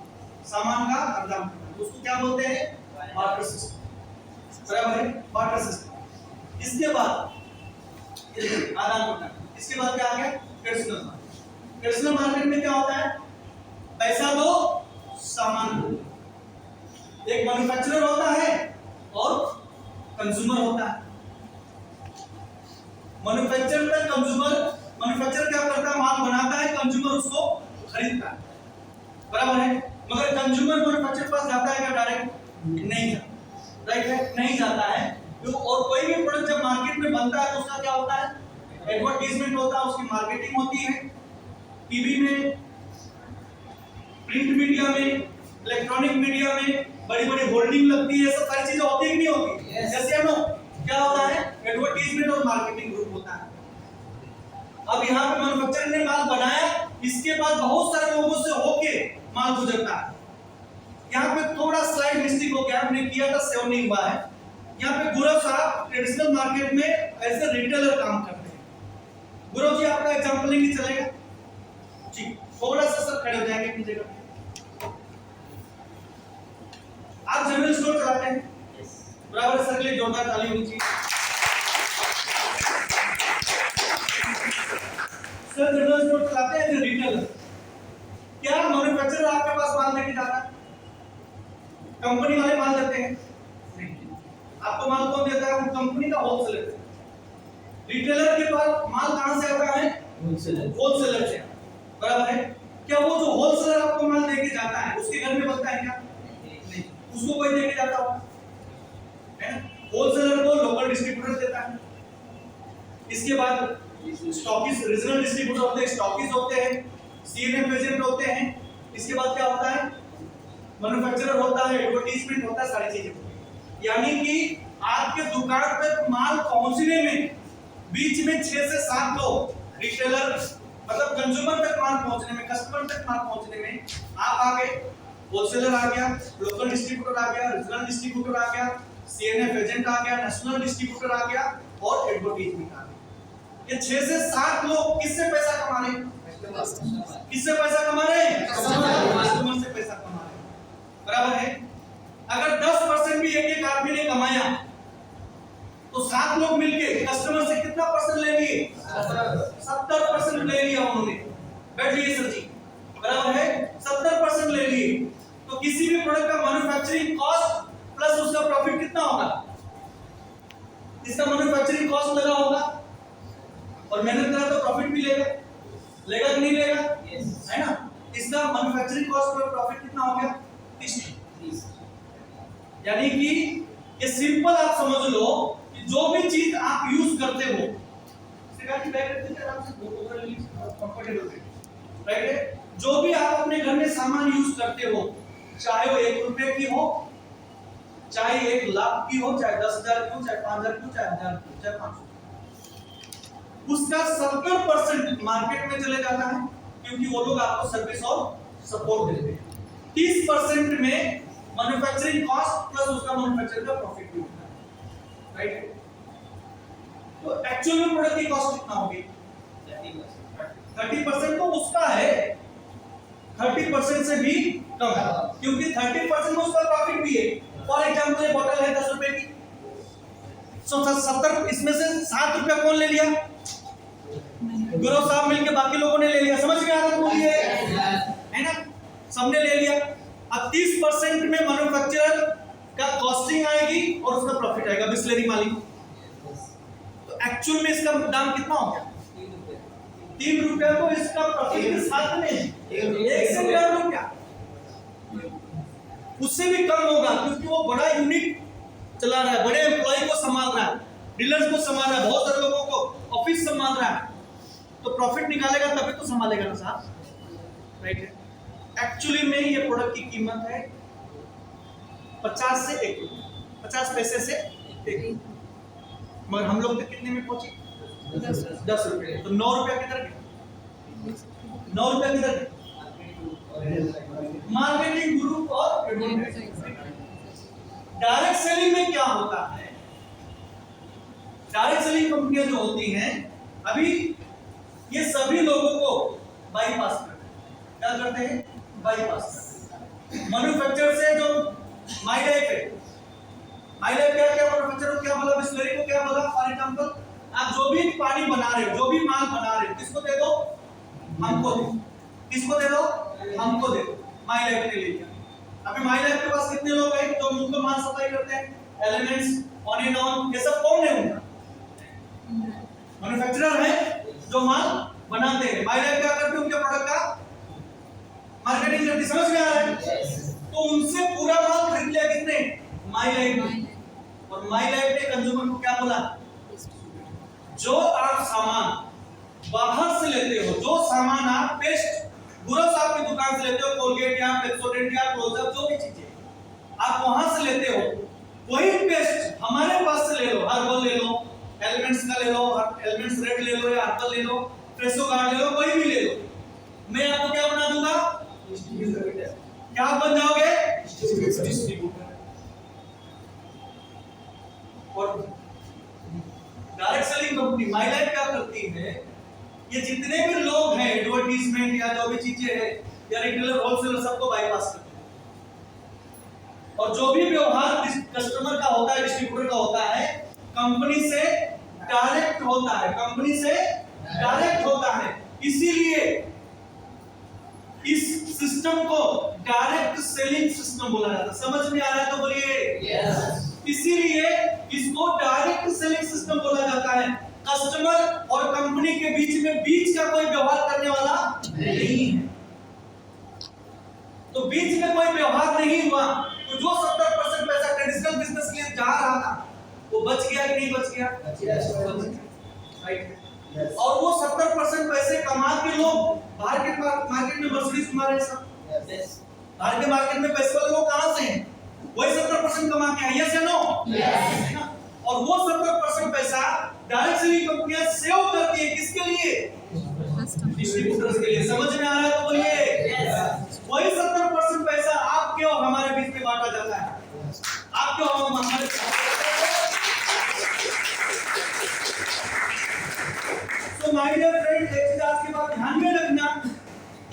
Speaker 1: सामान का आदान प्रदान, उसको क्या बोलते हैं? बार्टर सिस्टम, बराबर है? Barter system. इसके बाद आदान प्रदान, इसके बाद क्या आ गया? Traditional market. ट्रेडिशनल मार्केट में क्या होता है? पैसा दो सामान दो। एक मैन्युफैक्चरर होता है और कंज्यूमर होता है। मैन्युफैक्चरर का कंज्यूमर, मैन्युफैक्चरर क्या करता है? माल बनाता है, कंज्यूमर उसको खरीदता है, बराबर है। मगर कंज्यूमर मैन्युफैक्चरर पास जाता है क्या डायरेक्ट? नहीं जाता, राइट है, नहीं जाता है। और कोई भी प्रोडक्ट जब मार्केट में बनता है तो उसका क्या होता है? एडवर्टाइजमेंट होता है, उसकी मार्केटिंग होती है, टीवी में, प्रिंट मीडिया में, इलेक्ट्रॉनिक मीडिया में बड़ी बड़ी होल्डिंग लगती है, सब सारी चीजें होती है कि नहीं होती? जैसे हम लोग क्या होता है? एडवर्टाइजमेंट और मार्केटिंग ग्रुप होता है। अब यहाँ पे मैन्युफैक्चरर ने माल बनाया, इसके बाद बहुत सारे लोगों से होके माल गुजरता है। यहाँ पे थोड़ा स्लाइड मिस्टेक हो गया, हमने किया था सेव नहीं हुआ है। यहाँ पे गुरव साहब ट्रेडिशनल मार्केट में एज ए रिटेलर काम करते हैं। गुरव जी आपका एग्जांपल लेंगे, चलेगा जी? थोड़ा सा सर खड़े हो जाएंगे अपनी जगह। आप जनरल स्टोर चलाते हैं, बराबर? सर के लिए जोरदार ताली होनी चाहिए। सर जनरल स्टोर चलाते हैं एज ए रिटेलर। क्या मैन्युफैक्चरर आपके पास माल लेके जाता है? कंपनी वाले माल देते हैं? नहीं। आपको माल कौन देता है? वो कंपनी का होलसेलर। रिटेलर के पास माल कहां से आता है? होलसेलर से, बराबर है। क्या वो जो होलसेलर आपको माल देके जाता है उसके घर में बनता है क्या? नहीं। उसको कोई देके जाता होगा, है ना? होलसेलर को लोकल डिस्ट्रीब्यूटर देता है। इसके बाद स्टॉकिस्ट, रीजनल डिस्ट्रीब्यूटर होते हैं, स्टॉकिस्ट होते हैं, सीएनएफ एजेंट होते हैं। इसके बाद क्या होता है? मैन्युफैक्चरर होता है, एडवर्टाइजमेंट होता है, सारी चीजें होती हैं। यानी कि आपके दुकान पे माल पहुंचने में बीच में 6 से 7 लोग, रिटेलर मतलब कंज्यूमर तक माल पहुंचने में, कस्टमर तक माल पहुंचने में आप आ गए, होलसेलर आ गया, लोकल डिस्ट्रीब्यूटर आ गया, रीजनल डिस्ट्रीब्यूटर आ गया, सीएनएफ एजेंट आ गया, नेशनल डिस्ट्रीब्यूटर आ गया और एडवर्टाइजमेंट आ गया। ये 6 से 7 लोग किससे पैसा कमा रहे हैं? किससे पैसा कमा रहे हैं? कस्टमर से पैसा कमा रहे हैं, बराबर है। अगर 10% भी एक आदमी ने कमाया तो 7 लोग मिलके कस्टमर से कितना परसेंट ले लिए? 70% ले लिया उन्होंने। बैठ जाइए सर जी, बराबर है, 70% ले लिए। तो किसी भी प्रोडक्ट का मैन्युफैक्चरिंग कॉस्ट प्लस उसका प्रॉफिट कितना होगा? इसका मैन्युफैक्चरिंग कॉस्ट लगा होगा और मेहनत करा तो प्रॉफिट भी लेगा, लेगा कि नहीं लेगा? है ना? इसका मैन्युफैक्चरिंग कॉस्ट पर प्रॉफिट कितना हो गया? 30। यानी कि ये सिंपल आप समझ लो कि जो भी चीज आप यूज करते हो, की बैग रखते हैं आराम से कंफर्टेबल है, राइट है? जो भी आप अपने घर में सामान यूज करते हो, चाहे वो 1 रुपए की हो, चाहे 1 लाख की हो, चाहे 10,000 की हो, चाहे 5,000 की हो, चाहे 1,000 की हो, चाहे 500, उसका 70% मार्केट में चले जाता है क्योंकि वो लोग आपको सर्विस और सपोर्ट देते हैं। 30% में मैन्युफैक्चरिंग कॉस्ट प्लस उसका मैन्युफैक्चर का प्रॉफिट भी होता है, राइट? तो एक्चुअल में प्रोडक्ट की कॉस्ट कितना होगी? 30% तो उसका है, 30% से भी कम है क्योंकि 30% में उसका प्रॉफिट भी है। फॉर एग्जांपल ये बोतल है 10 रुपए की, तो 70 इसमें से 7 रुपया कौन ले लिया? गुरु साहब मिलके बाकी लोगों ने ले लिया। समझ में आ रहा है ये, है ना? सबने ले लिया। अब 30% में मैन्युफैक्चरर का कॉस्टिंग आएगी और उसका प्रॉफिट आएगा बिस्लरी मालिक। तो एक्चुअल में इसका दाम कितना हो गया? 3 रुपया। तो इसका प्रॉफिट के साथ में 1 से 4 रुपया, उससे भी कम होगा क्योंकि वो बड़ा यूनिट चला रहा है, बड़े एम्प्लॉय को संभाल रहा है, डीलर्स को संभाल रहा है, बहुत सारे लोगों को ऑफिस संभाल रहा है। तो प्रॉफिट निकालेगा तभी तो संभालेगा ना साहब, राइट है? एक्चुअली में ये प्रोडक्ट की कीमत है 50 से 1 रुपया, 50 पैसे से 1 रुपया। मगर हम लोग तक कितने में पहुंचे? 10 रुपये। तो 9 रुपया किधर गए? 9 रुपया किधर गए? मार्केटिंग ग्रुप और डायरेक्ट सेलिंग में क्या होता है? डायरेक्ट सेलिंग कंपनियां जो होती हैं अभी ये सभी लोगों को बाईपास करते हैं। क्या करते हैं? बाईपास करते हैं। मैन्युफैक्चरर से जो माई लाइफ है, माई लाइफ क्या क्या मैन्युफैक्चरर क्या बोला, बिस्लरी को क्या बोला? फॉर एग्जांपल आप जो भी पानी बना रहे हो, जो भी माल बना रहे हो, किसको दे दो? हमको दे। किसको दे दो? हमको दे दो। माई लाइफ के लिए। अभी माई लाइफ के पास कितने लोग हैं जो मुझको माल सप्लाई करते हैं? एलिमेंट्स, ऑन एंड ऑन, ये सब कौन है उनका? मैन्युफैक्चरर है जो माल बनाते हैं। माई लाइफ क्या करते हैं? उनके प्रोडक्ट का मार्केटिंग करती। समझ में आ रहा है? तो उनसे पूरा माल खरीद लिया किसने? माई लाइफ ने। और माई लाइफ ने कंज्यूमर को क्या बोला? जो आप सामान बाहर से लेते हो, जो सामान आप पेस्ट बुरश आपकी दुकान से लेते हो, कोलगेट या पेप्सोडेंट या क्लोजअप, जो भी चीजें आप वहां से लेते हो, वही पेस्ट हमारे पास से ले लो। हर्बल ले लो, एलिमेंट्स का ले लो, एलिमेंट्स रेड ले लो या हर्बल ले लो, फ्रेशो गार्ड ले लो, कोई भी ले लो। मैं आपको क्या बना दूंगा? क्या बन जाओगे? डिस्ट्रीब्यूटर। और direct selling company my life क्या करती है? ये जितने भी लोग हैं, एडवर्टाइजमेंट या जो भी चीजें हैं या रिटेलर होलसेलर, सबको बाईपास करते हैं। और जो भी व्यवहार कस्टमर का होता है, डिस्ट्रीब्यूटर का होता है, कंपनी से डायरेक्ट होता है, कंपनी से डायरेक्ट होता है। इसीलिए इस सिस्टम को डायरेक्ट सेलिंग सिस्टम बोला जाता है। समझ में आ रहा है तो बोलिए यस। इसीलिए इसको डायरेक्ट सेलिंग सिस्टम बोला जाता है। कस्टमर और कंपनी के बीच का कोई व्यवहार करने वाला नहीं है। तो बीच में कोई व्यवहार नहीं हुआ, तो जो 70% पैसा ट्रेडिशनल बिजनेस के लिए जा रहा था, वो बच गया कि नहीं बच गया? राइट। और वो 70% पैसे कमा के लोग बाहर के मार्केट में मर्सिडीज घुमा रहे हैं। बाहर के मार्केट में पैसे वाले लोग कहां से हैं? वही 70% कमा के आए। यस या नो? यस। और वो 70% पैसा डायरेक्ट सेलिंग कंपनियां सेव करती है किसके लिए? डिस्ट्रीब्यूटर्स के लिए। समझ में आ रहा है तो बोलिए यस। वही 70% पैसा आपके और हमारे बीच में बांटा जाता है। आपके और हमारे तो माय डियर फ्रेंड, एक चीज आज के बाद ध्यान में रखना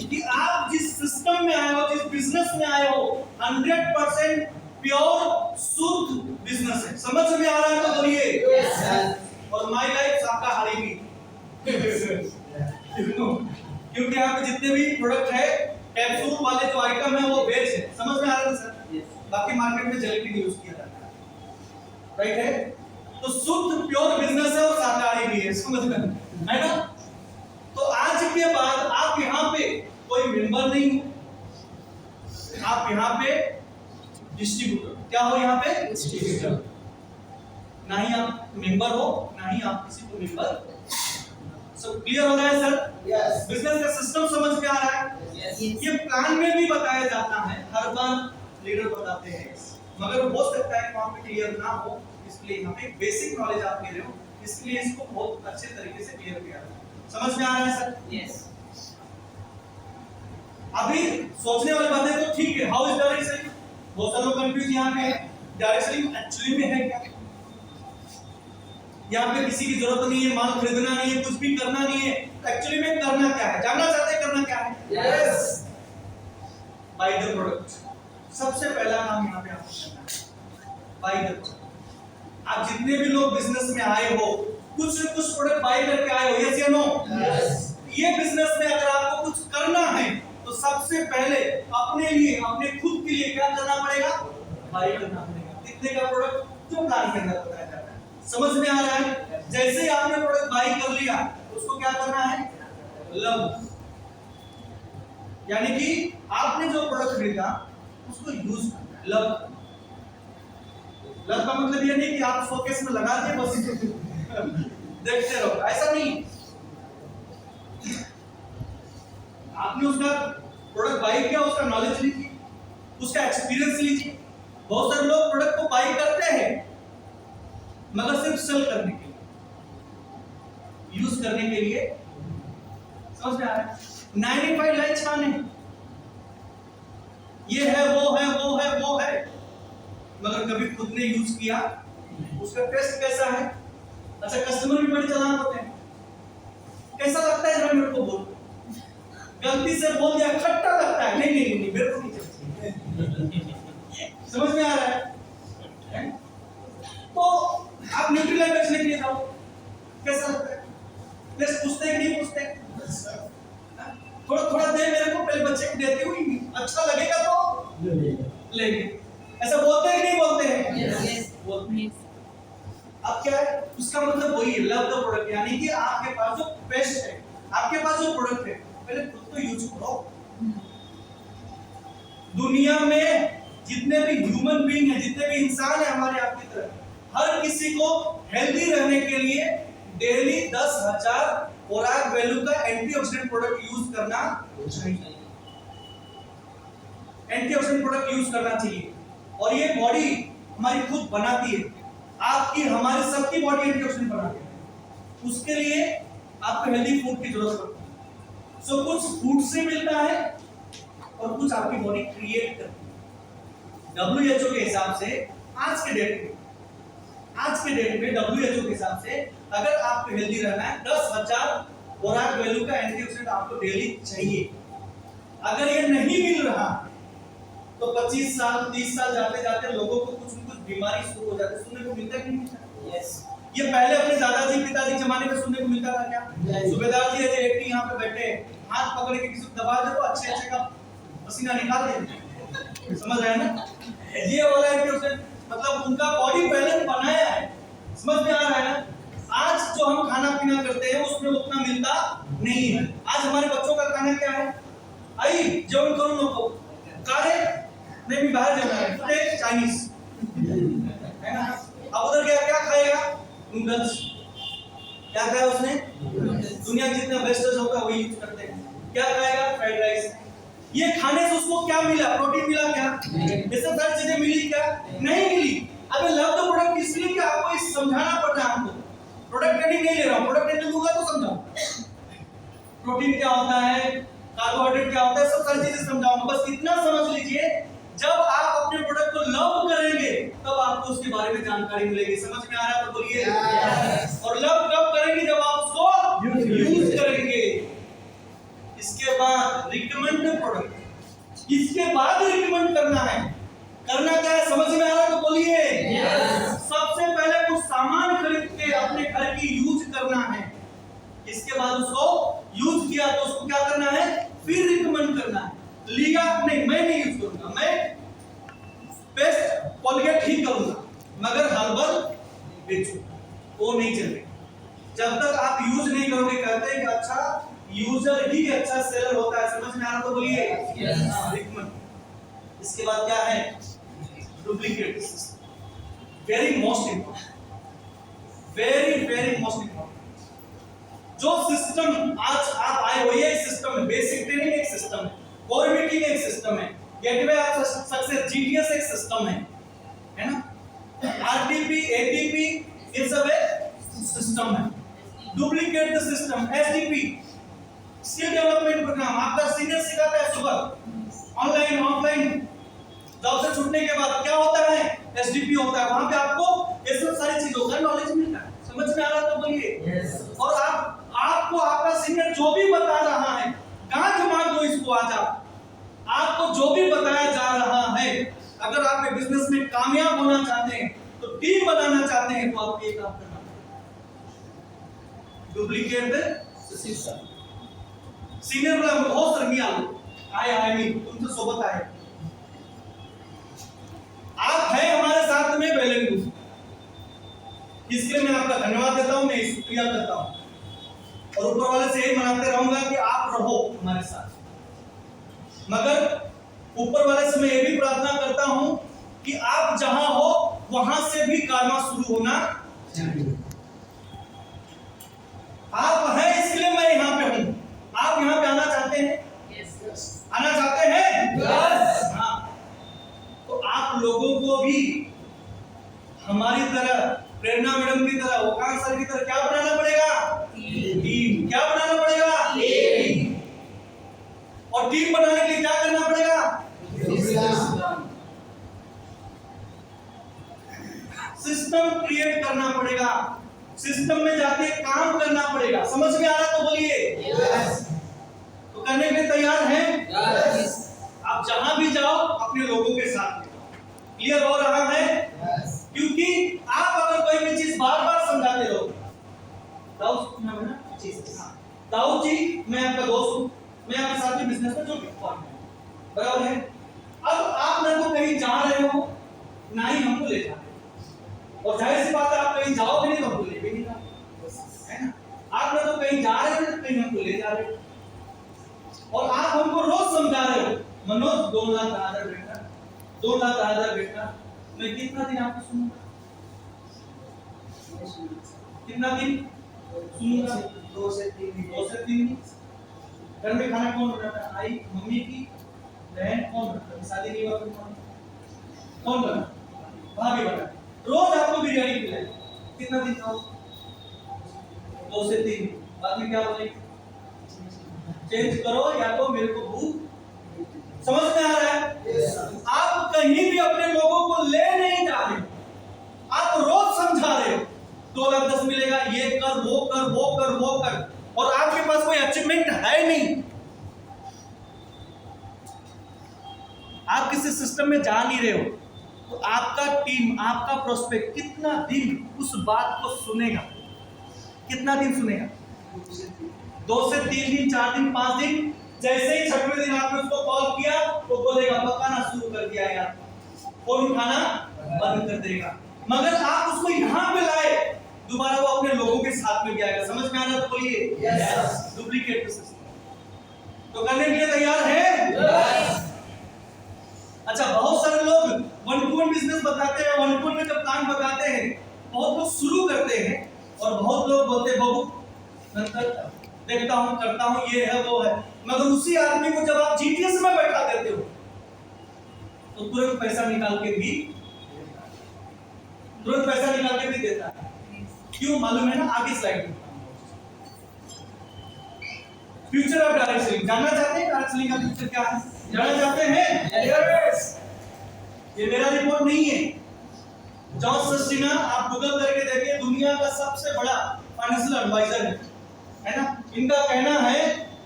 Speaker 1: कि आप जिस सिस्टम में आए हो, जिस बिजनेस में आए हो, 100% प्योर शुद्ध बिजनेस है। समझ में आ रहा है तो बोलिए यस। और माय लाइफ शाकाहारी भी क्योंकि यहाँ पे जितने भी प्रोडक्ट है, कैप्सूल वाले जो आइटम है वो वेज है। समझ में आ रहा है सर? बाकी मार्केट में जेलेटिन यूज किया जाता है। राइट है? तो शुद्ध प्योर बिजनेस है और शाकाहारी भी है। समझ में है ना? तो आज के बाद आप यहाँ पे कोई मेंबर नहीं हो, आप यहाँ पे डिस्ट्रीब्यूटर। क्या हो यहाँ पे? डिस्ट्रीब्यूटर। ना ही आप मेंबर हो, ना ही आप किसी को मेंबर। सब क्लियर हो रहा है सर? यस। बिजनेस का सिस्टम समझ में आ रहा है? यस। ये प्लान में भी बताया जाता है, हर बार लीडर बताते हैं, मगर हो सकता है कि वहां पे क्लियर ना हो, इसलिए यहाँ पे बेसिक नॉलेज आप ले रहे हो, इसलिए इसको बहुत अच्छे तरीके से क्लियर किया है। समझ में आ रहा है सर? यस। अभी सोचने वाली बात है तो ठीक है, हाउ इज डायरेक्ट सेलिंग? बहुत सारे लोग कंफ्यूज यहाँ पे है। डायरेक्ट सेलिंग एक्चुअली में है क्या? यहाँ पे किसी की जरूरत नहीं है, माल खरीदना नहीं है, कुछ भी करना नहीं है। एक्चुअली में करना क्या है? जानना चाहते हैं करना क्या है? यस। By the product. सबसे पहला काम यहाँ पे आपको करना है, बाय द प्रोडक्ट। आप जितने भी लोग बिजनेस में आए हो, कुछ न कुछ प्रोडक्ट बाय करके आए हो। यस या नो? यस। ये बिजनेस में अगर आपको कुछ करना है तो सबसे पहले अपने लिए, अपने खुद के लिए क्या करना पड़ेगा? बाय करना पड़ेगा। कितने का प्रोडक्ट? जो प्लान के अंदर बताया जाता है। समझ में आ रहा है? जैसे ही आपने प्रोडक्ट बाय कर लिया, उसको क्या करना है? लव। यानी कि आपने जो प्रोडक्ट खरीदा उसको यूज करना है। लव। लव का मतलब ये नहीं कि आप शोकेस में लगा के बस देखते रहो, ऐसा नहीं। आपने उसका प्रोडक्ट बाय किया, उसका नॉलेज लीजिए, उसका एक्सपीरियंस लीजिए। बहुत सारे लोग प्रोडक्ट को बाय करते हैं मगर सिर्फ सेल करने के लिए, यूज करने के लिए। समझ में आ रहा है? 95 लाइक छाने, ये है वो है वो है वो है, मगर कभी खुद ने यूज किया, उसका टेस्ट कैसा है? अच्छा, कस्टमर भी बड़े चालाक होते हैं। कैसा लगता है जरा मेरे को बोल। गलती से बोल दिया खट्टा लगता है, नहीं नहीं नहीं मेरे को नहीं चाहिए। समझ में आ रहा है? तो आप न्यूट्रीलाइट बेचने के लिए जाओ, कैसा लगता है? टेस्ट पूछते हैं कि नहीं पूछते? लेंगे। ऐसा बोलते हैं कि नहीं बोलते हैं?
Speaker 2: Yes.
Speaker 1: बोलते हैं।
Speaker 2: Yes.
Speaker 1: अब क्या है उसका मतलब वही है, लव द प्रोडक्ट, यानी कि आपके पास जो बेस्ट है, आपके पास जो प्रोडक्ट है पहले खुद तो यूज करो। दुनिया में जितने भी ह्यूमन बीइंग है, जितने भी इंसान है हमारे आपकी तरह, हर किसी को हेल्दी रहने के लिए डेली 10,000 ORAC वैल्यू का एंटीऑक्सीडेंट प्रोडक्ट यूज करना चाहिए। एंटीऑक्सीडेंट प्रोडक्ट यूज करना चाहिए और ये बॉडी हमारी खुद बनाती है। आपकी हमारी सबकी बॉडी एंटीऑक्सीडेंट बनाती है, उसके लिए आपको हेल्दी फूड की जरूरत पड़ती है। सो कुछ फूड से मिलता है और कुछ आपकी बॉडी क्रिएट करती है। WHO के हिसाब से आज के डेट में WHO के हिसाब से अगर आपको हेल्दी रहना है 10,000 ORAC वैल्यू का एंटीऑक्सीडेंट आपको डेली चाहिए। अगर ये नहीं मिल रहा तो 25 साल 30 साल जाते जाते लोगों को कुछ न कुछ बीमारी शुरू हो जाती है। सुनने को मिलता है कि नहीं मिलता? यस। ये पहले अपने दादाजी पिताजी जमाने में सुनने को मिलता था क्या? सूबेदार जी ऐसे एक यहाँ पे बैठे हाथ पकड़ के किसी को दबा दे तो अच्छे अच्छे का पसीना निकाल दे। समझ रहे हैं ना? ये वाला एंटीऑक्सीडेंट मतलब उनका बॉडी पहले बनाया है। समझ में आ रहा है ना? आज जो हम खाना पीना करते हैं उसमें उतना मिलता नहीं है। आज हमारे बच्चों का खाना क्या है? आई जौन करो नको कारे नहीं भी बाहर जाना है तो चाइनीज है ना। अब उधर क्या क्या खाएगा? नूडल्स। क्या खाया उसने? दुनिया के जितना वेस्टर्न होता है वही यूज करते हैं। क्या खाएगा? Fried rice. ये खाने से उसको क्या मिला? प्रोटीन मिला क्या? ये सब सारी चीजें मिली क्या? नहीं मिली। अब लव द प्रोडक्ट इसलिए कि आपको इस समझाना पड़ रहा है। हमको प्रोडक्ट ट्रेनिंग नहीं ले रहा हूं, प्रोडक्ट ट्रेनिंग दूंगा तो समझाऊं प्रोटीन क्या होता है, कार्बोहाइड्रेट क्या होता है, सब सारी चीजें समझाऊंगा। बस इतना समझ लीजिए जब आप अपने प्रोडक्ट को लव करेंगे तब आपको उसके बारे में जानकारी मिलेगी। समझ में आ रहा है तो बोलिए yes. और लव कब करेंगे? जब आप उसको यूज करेंगे। इसके बाद रिकमेंड प्रोडक्ट, इसके बाद रिकमेंड करना है। करना क्या है? समझ में आ रहा है तो बोलिए yes. सबसे पहले कुछ सामान खरीद के अपने घर की यूज करना है। इसके बाद उसको यूज किया तो उसको क्या करना है? फिर रिकमेंड करना है। लिया नहीं, मैं नहीं यूज करूंगा, मैं पेस्ट कोलगेट ही करूंगा मगर हर्बल बेचूं, वो नहीं चलेगा। जब तक आप यूज नहीं करोगे, कहते हैं कि अच्छा यूजर ही अच्छा सेलर होता है। समझ में आ रहा तो बोलिए रिकमेंड। इसके बाद क्या है? Duplicate system. Very most important, very most important. जो सिस्टम आज आप आए हो, ये सिस्टम है। बेसिक ट्रेनिंग एक सिस्टम है, कोर मीटिंग एक सिस्टम है, गेटवे ऑफ सक्सेस जीटीएस एक सिस्टम है ना। आरटीपी एटीपी ये सब एक सिस्टम है। Duplicate the system SDP skill development program आपका सीनियर सिखाता है सुबह ऑनलाइन ऑफलाइन। जॉब से छूटने के बाद क्या होता है? एसडीपी होता है। वहां पे आपको ये सब सारी चीजों का नॉलेज मिलता है। समझ में आ रहा तो बोलिए yes. और आपको आपका सीनियर जो भी बता रहा है, गांठ मार दो इसको। आज आपको जो भी बताया जा रहा है, अगर आप बिजनेस में कामयाब होना चाहते हैं तो टीम बनाना चाहते हैं तो आपको ये काम करना पड़ेगा। Duplicate system. सीनियर बोला बहुत शर्मिया आए नहीं तुमसे सोबत आए, आप हैं हमारे साथ में बैलेंस। इसलिए मैं आपका धन्यवाद देता हूं, मैं शुक्रिया करता हूं और ऊपर वाले से यही मनाते रहूंगा कि आप रहो हमारे साथ। मगर ऊपर वाले से मैं ये भी प्रार्थना करता हूं कि आप जहां हो वहां से भी कारवा शुरू होना चाहिए। आप हैं इसलिए मैं यहां पे हूं। आप यहां पे आना चाहते हैं? yes. आना चाहते हैं? yes. हाँ, तो आप लोगों को भी हमारी तरह, प्रेरणा मैडम की तरह, ओकांश सर की तरह क्या बनाना पड़ेगा? टीम। क्या बनाना पड़ेगा? टीम। और टीम बनाने के लिए क्या करना पड़ेगा? सिस्टम क्रिएट करना पड़ेगा, सिस्टम में जाके काम करना पड़ेगा। समझ में आ रहा तो बोलिए yes. तो करने के लिए तैयार हैं? yes. आप जहां भी जाओ अपने लोगों के साथ क्लियर हो रहा है yes. क्योंकि आप अगर कोई भी चीज बार बार समझाते रहो, दाऊद जी मैं आपका दोस्त हूं, मैं आपके साथ बिजनेस में जो बराबर है। अब आप ना ही हमको ले जाते। और जाहिर सी बात है आप कहीं जाओगे नहीं तो हमको ले भी नहीं जाओगे, है ना। आप ना तो कहीं जा रहे हो तो कहीं हमको ले जा रहे हो। और आप हमको रोज समझा रहे हो, मनोज 2 लाख आधार बेटा, 2 लाख आधार बेटा। मैं कितना दिन आपको सुनूंगा, कितना दिन सुनूंगा? 2 से 3 दिन। घर में खाना कौन बनाता है? आई, मम्मी की बहन कौन बनाता है? शादी नहीं हुआ कौन बना? भाभी बना। रोज आपको बिरयानी खिलाए, कितना दिन खाओ? 2 से 3 दिन। बाद में क्या बोलेंगे? चेंज करो या तो मेरे को भूख। समझ में आ रहा है? आप कहीं भी अपने लोगों को ले नहीं जा रहे, आप रोज समझा रहे हो 2 लाख 10 मिलेगा, ये कर वो कर वो कर वो कर, और आपके पास कोई अचीवमेंट है नहीं। आप किसी सिस्टम में जा नहीं रहे हो, तो आपका टीम, आपका प्रोस्पेक्ट कितना दिन उस बात को सुनेगा? कितना दिन सुनेगा? 2 से 3 दिन, 4 दिन, 5 दिन। जैसे ही 6वें दिन आपने उसको कॉल किया तो बोलेगा पकाना शुरू कर दिया यार, फोन उठाना बंद कर देगा। मगर आप उसको यहाँ पे लाए, दोबारा वो अपने लोगों के साथ में भी आएगा। समझ में आना? तो बोलिए यस। डुप्लीकेट सिस्टम तो करने के लिए तैयार है? यस। अच्छा, बहुत सारे लोग 1-to-1 बिजनेस बताते हैं, 1-to-1 में जब काम बताते हैं बहुत लोग शुरू करते हैं और बहुत लोग बोलते हैं बाबू देखता हूं करता हूं, ये है वो है। मगर उसी आदमी को जब आप जीटीएस में बैठा देते हो तो तुरंत पैसा निकाल के भी देता है। क्यों मालूम है ना? आगे स्लाइड में फ्यूचर ऑफ डायरेक्ट सेलिंग जानना चाहते हैं? डायरेक्ट सेलिंग का फ्यूचर क्या है जानना चाहते हैं? यस। ये मेरा रिपोर्ट नहीं है, जॉन सस्टिना, आप गूगल करके देखिए, दुनिया का सबसे बड़ा फाइनेंशियल एडवाइजर है ना। इनका कहना है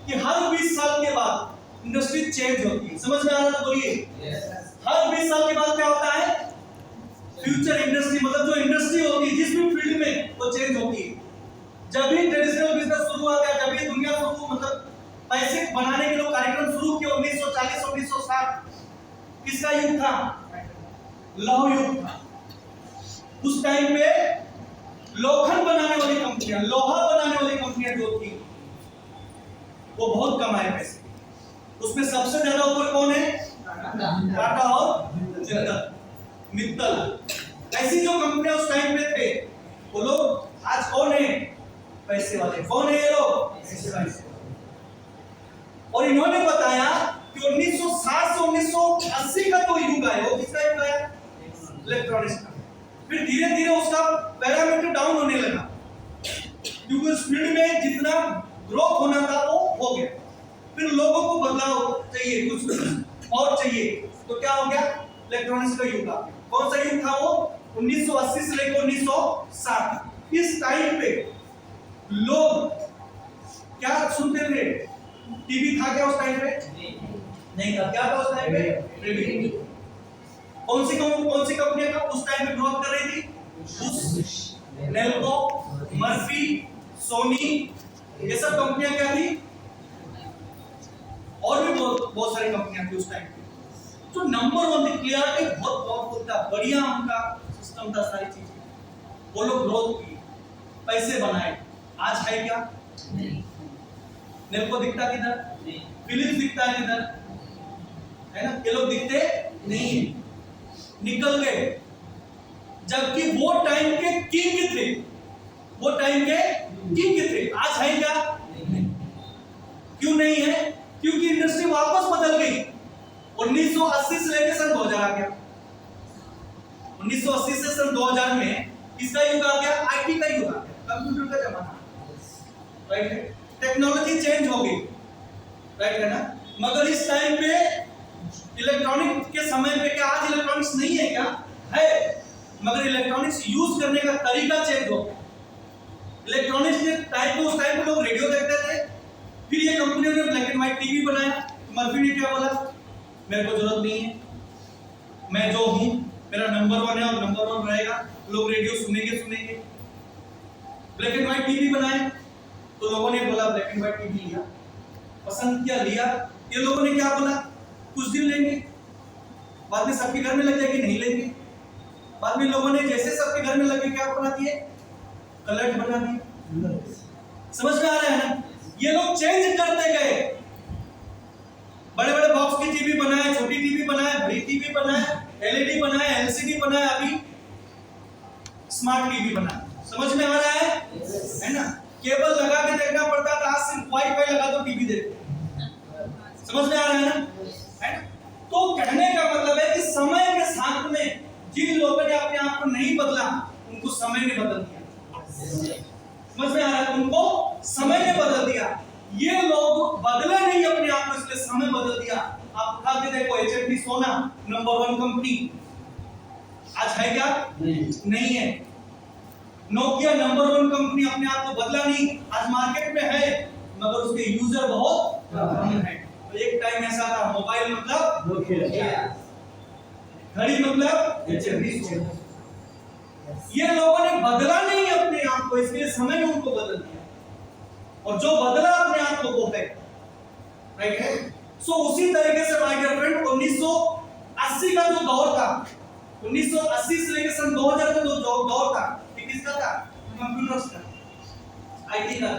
Speaker 1: कि हर 20 साल के बाद इंडस्ट्री चेंज होती है। समझ में आ रहा है? बोलिए हर 20 साल के बाद क्या होता है? फ्यूचर इंडस्ट्री, मतलब जो इंडस्ट्री होती है जिस भी फील्ड में, वो चेंज होती है। जब भी ट्रेडिशनल बिजनेस शुरू हुआ था, जब भी दुनिया शुरू, मतलब पैसे बनाने के लोग कार्यक्रम शुरू किए 1940 1960, किसका युग था? लौह युग था। उस टाइम पे लोखंड बनाने वाली कंपनियां, लोहा बनाने वाली कंपनियां जो थी वो बहुत कमाए पैसे। उसमें सबसे ज्यादा ऊपर कौन है? टाटा और जिंदल, मित्तल। ऐसी जो कंपनियां उस टाइम पे थे, वो लोग आज कौन है? पैसे वाले। कौन है ये लोग? पैसे वाले। और इन्होंने बताया कि 1960 से 1980 का जो युग है वो किसका युग है? इलेक्ट्रॉनिक्स का। फिर धीरे धीरे उसका पैरामीटर डाउन होने लगा, क्योंकि उस फील्ड में जितना ग्रोथ होना था वो हो गया। फिर लोगों को बदलाव चाहिए, कुछ और चाहिए, तो क्या हो गया? इलेक्ट्रॉनिक्स का युग आ गया। कौन सा युग था वो? 1980 से लेकर 1960। इस टाइम पे लोग क्या सुनते थे? टीवी था क्या उस टाइम पे? नहीं था। क्या था उस टाइम पे? रेडियो। कौन सी कंपनियां का उस टाइम पे ग्रोथ कर रही थी? बुश, नेल्को, मर्फी, सोनी, ये सब कंपनियां क्या थी? और भी बहुत सारी कंपनियां थी उस टाइम पे। जो नंबर 1 थी, क्लियरिटी बहुत पावरफुल था, बढ़िया उनका सिस्टम था, सारी चीजें। वो लोग ग्रोथ की, पैसे बनाए। आज है क्या? नहीं। नेल्को दिखता किधर? नहीं। फिलिप्स दिखता है किधर? है ना, ये लोग दिखते नहीं है, निकल गए। जबकि वो टाइम के किंग थे, वो टाइम के किंग थे। आज है क्या? नहीं। क्यों नहीं है? क्योंकि इंडस्ट्री वापस बदल गई। 1980 से लेकर सन 2000 आ गया। 1980 से सन 2000 में किसका युग आ गया? आईटी का युग आ गया, कंप्यूटर का जमाना। राइट है? टेक्नोलॉजी चेंज हो गई, राइट है ना। मगर इस टाइम पे इलेक्ट्रॉनिक के समय पे, क्या आज इलेक्ट्रॉनिक्स नहीं है? क्या है, मगर इलेक्ट्रॉनिक्स यूज करने का तरीका चेंज हो गया। इलेक्ट्रॉनिक्स के टाइम पे, उस टाइम पे लोग रेडियो देखते थे, फिर ये कंपनियों ने ब्लैक एंड व्हाइट टीवी बनाया। मर्फी ने क्या बोला? मेरे को जरूरत नहीं है, मैं जो हूं मेरा नंबर 1 है और नंबर 1 रहेगा। लोग रेडियो सुनेंगे। ब्लैक एंड व्हाइट टीवी बनाए, तो लोगों ने बोला ब्लैक एंड व्हाइट टीवी लिया, पसंद किया, लिया। ये लोगों ने क्या बोला? कुछ दिन लेंगे, बाद में सबके घर में लग जाएगी, नहीं लेंगे। बाद में लोगों ने जैसे सबके घर में लगे क्या बना दिए, कलर्ड बना दिए। समझ में आ रहा है ना? ये लोग चेंज करते गए, बड़े बड़े बॉक्स की टीवी बनाए, छोटी टीवी बनाए, बड़ी टीवी बनाए, एलईडी बनाए, एलसीडी बनाए, अभी स्मार्ट टीवी बनाए। समझ में आ रहा है ना? केबल लगा के देखना पड़ता था, आज सिर्फ वाईफाई लगा दो टीवी देखो। समझ में आ रहा है ना? तो कहने का मतलब है कि समय के साथ में जिन लोगों ने अपने आप को नहीं बदला, उनको समय ने बदल दिया। समझ में आ रहा है? उनको समय ने बदल दिया। ये लोग बदले नहीं अपने आप को, इसलिए समय बदल दिया। आप उठा के देखो, एचएमटी सोना नंबर 1 कंपनी आज है क्या? नहीं है। नोकिया नंबर 1 कंपनी अपने आप को बदला नहीं, आज मार्केट में है, मगर उसके यूजर बहुत कम है। तो एक टाइम ऐसा था, मोबाइल मतलब नोकिया, घड़ी मतलब एचएमटी सोना। ये लोगों ने बदला नहीं अपने आप को, इसलिए समय ने उनको बदल दिया। और जो बदला अपने आप को वो है, राइट है? सो उसी तरीके से माय डियर फ्रेंड 1980 का जो दौर था, 1980 से लेकर सन 2000 का जो दौर था, ये किसका था? कंप्यूटर्स का, आईटी का।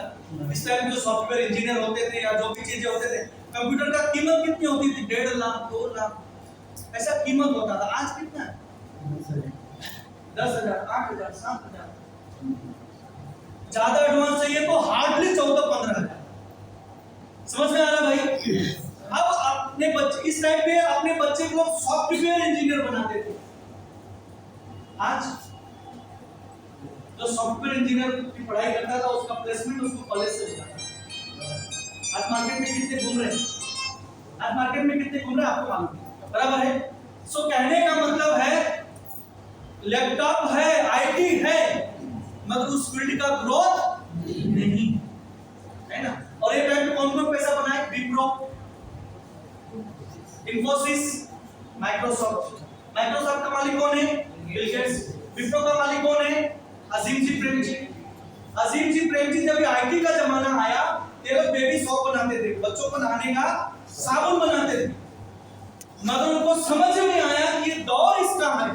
Speaker 1: इस टाइम जो सॉफ्टवेयर इंजीनियर होते थे या जो भी चीजें होते थे, कंप्यूटर का कीमत कितनी होती थी? 1.5 लाख 2 लाख ऐसा कीमत होता था। आज कितना है? 10,000 8,000 7,000। ज्यादा एडवांस चाहिए तो हार्डली 14-15,000। समझ में आ रहा भाई? अब अपने बच्चे, इस टाइम पे अपने बच्चे को सॉफ्टवेयर इंजीनियर बनाते थे। आज जो सॉफ्टवेयर इंजीनियर की पढ़ाई करता था, उसका प्लेसमेंट उसको कॉलेज से मिलता था। आज मार्केट में कितने घूम रहे हैं? आज मार्केट में कितने घूम रहे हैं आपको मालूम है, बराबर है? सो कहने का मतलब है लैपटॉप है, आईटी है, मगर उस फील्ड का ग्रोथ नहीं है ना। और ये टाइम पे कौन-कौन पैसा बनाए? विप्रो, इन्फोसिस, माइक्रोसॉफ्ट। माइक्रोसॉफ्ट का मालिक कौन है? Bill Gates. विप्रो का मालिक कौन है? अजीम जी प्रेमजी। अजीम जी प्रेमजी, जब आईटी का जमाना आया, ये लोग बेबी सॉप बनाते थे, बच्चों को नहाने का साबुन बनाते थे, मगर उनको समझ में आया कि ये दौर इसका है।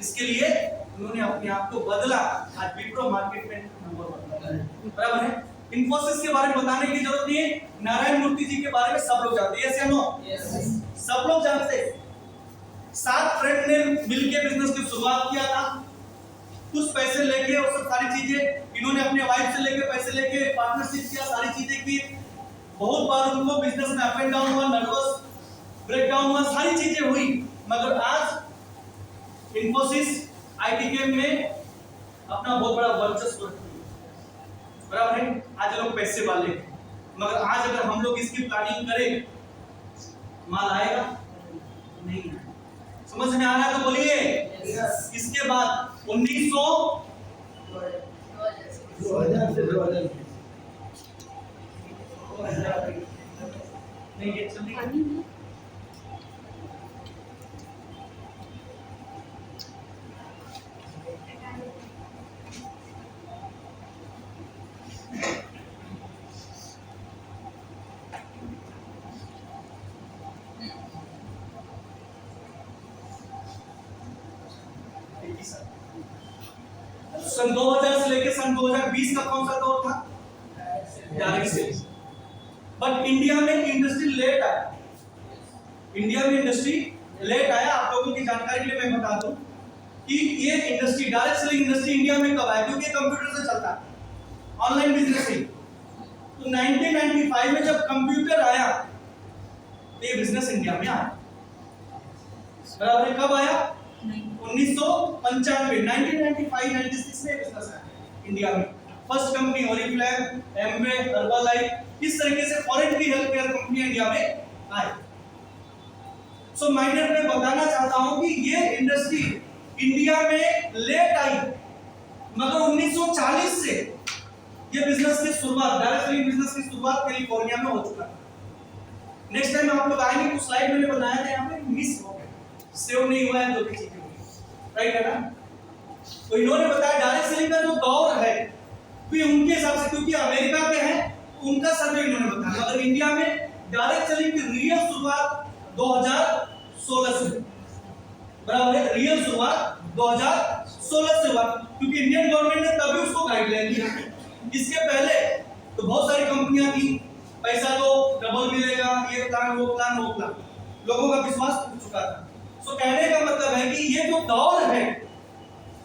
Speaker 1: इसके लिए उन्होंने अपने आप को बदला। आज विप्रो मार्केट में नंबर 1 है, बराबर है? इन्फोसिस के बारे में बताने की जरूरत नहीं है, नारायण मूर्ति जी के बारे में सब लोग जानते हैं, यस या नो? सब लोग जानते हैं। 7 फ्रेंड ने मिलकर बिजनेस की शुरुआत किया था, कुछ पैसे लेके और सब सारी चीजें इन्होंने अपने वाइफ से लेके पैसे लेके पार्टनरशिप किया, सारी चीजें की। बहुत बार उनको बिजनेस में अप एंड डाउन हुआ, नर्वस ब्रेकडाउन हुआ, सारी चीजें हुई, मगर आज इन्फोसिस आईटी गेम में अपना बहुत बड़ा वर्चस्व रखती है, बराबर है? आज लोग पैसे वाले हैं, मगर आज अगर हम लोग इसकी प्लानिंग करें, माल आएगा नहीं आएगा। समझ में आ रहा है तो बोलिए। इसके बाद 1900 नहीं, ये चलिए सन 2000 से लेकर सन 2020 का कौन सा दौर था? Direct sales. बट इंडिया में इंडस्ट्री लेट आया, इंडिया में इंडस्ट्री लेट आया। आप लोगों की जानकारी के लिए मैं बता दूं कि ये industry, direct selling industry India में कब आया? क्योंकि कंप्यूटर से चलता है, ऑनलाइन बिजनेस है। तो 1995 में जब कंप्यूटर आया, तो ये बिजनेस इंडिया में आया, बराबर है? कब आया? 1995 1995-96 में बिजनेस आया इंडिया में। First company Oriflame, Amway, Herbalife, इस तरीके से फॉरेन की हेल्थ केयर कंपनी इंडिया में आई। सो माइनर में बताना चाहता हूं कि ये इंडस्ट्री इंडिया में लेट आई, मगर 1940 से ये बिजनेस की शुरुआत, डायरेक्ट सेलिंग बिजनेस की शुरुआत कैलिफोर्निया में हो चुका है। नेक्स्ट टाइम आप लोग आएंगे कुछ स्लाइड मैंने बनाया था, यहाँ पे मिस हो गया, सेव नहीं हुआ है, जो भी चीजें हुई, राइट है ना? तो इन्होंने बताया डायरेक्ट सेलिंग का जो दौर है, तो उनके हिसाब से, क्योंकि अमेरिका के हैं, उनका सर्वे इन्होंने बताया, मगर इंडिया में डायरेक्ट सेलिंग की रियल शुरुआत 2016 से, बराबर है। रियल शुरुआत 2016 से हुआ, क्योंकि इंडियन गवर्नमेंट ने तभी उसको गाइडलाइन दिया। इसके पहले तो बहुत सारी कंपनियां थी, पैसा तो डबल मिलेगा, ये प्लान वो प्लान वो प्लान, लोगों का विश्वास टूट चुका था। सो कहने का मतलब है कि ये जो दौर है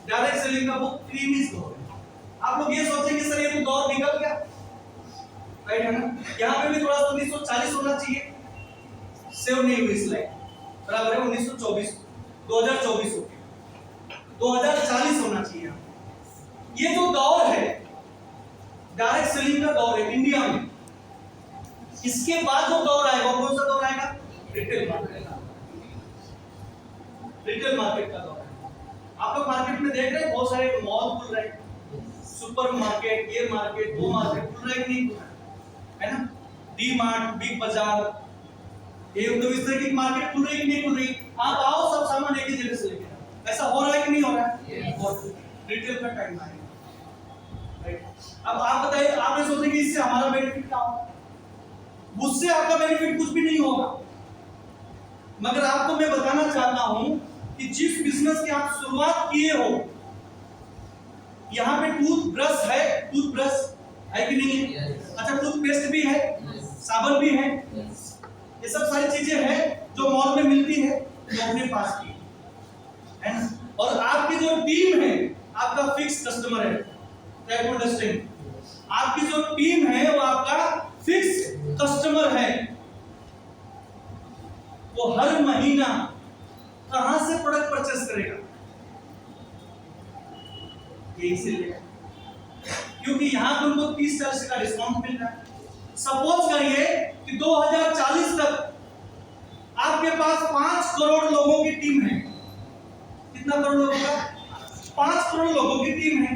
Speaker 1: डायरेक्ट सेलिंग का, वो क्रीमिस दौर है। आप लोग ये सोचेंगे सर ये तो दौर निकल गया, राइट है ना? यहाँ पे भी थोड़ा 1940 होना चाहिए, सेव नहीं हुई स्लाइड, बराबर है 1924, 2024 हो गया, 2040 होना चाहिए। ये जो दौर है डायरेक्ट सेलिंग का दौर है इंडिया में। इसके बाद जो दौर आएगा कौन सा दौर आएगा? रिटेल मार्केट का। रिटेल मार्केट का दौर है। आप लोग मार्केट में देख रहे हैं बहुत सारे मॉल खुल रहे हैं, सुपर मार्केट, ये मार्केट, वो मार्केट खुल रहा है कि नहीं खुल रहा है ना? डी मार्ट, बिग बाजार, ये तो इस तरह की मार्केट खुल रही है कि नहीं खुल रही? आप आओ सब सामान एक ही जगह से लेके आओ। ऐसा हो रहा है कि नहीं हो रहा है? और रिटेल का टाइम आएगा, राइट? अब आप बताइए, आप ये सोचेंगे इससे हमारा बेनिफिट क्या होगा? उससे आपका बेनिफिट कुछ भी नहीं होगा। मगर आपको मैं बताना चाहता हूं कि जिस बिजनेस की आप शुरुआत किए हो, यहाँ पे टूथब्रश है, टूथब्रश है कि नहीं है? अच्छा, टूथपेस्ट भी है, साबुन भी है, ये सब सारी चीजें हैं जो मॉल में मिलती है, जो अपने पास की है ना? और आपकी जो टीम है, आपका फिक्स कस्टमर है, आपकी जो टीम है वो आपका फिक्स कस्टमर है। वो हर महीना कहां से प्रोडक्ट परचेस करेगा? यही से लेगा, क्योंकि यहां पर उनको 30% का डिस्काउंट मिल रहा है। सपोज करिए कि 2040 तक आपके पास 5 करोड़ लोगों की टीम है। कितना करोड़ लोगों का? 5 करोड़ लोगों की टीम है।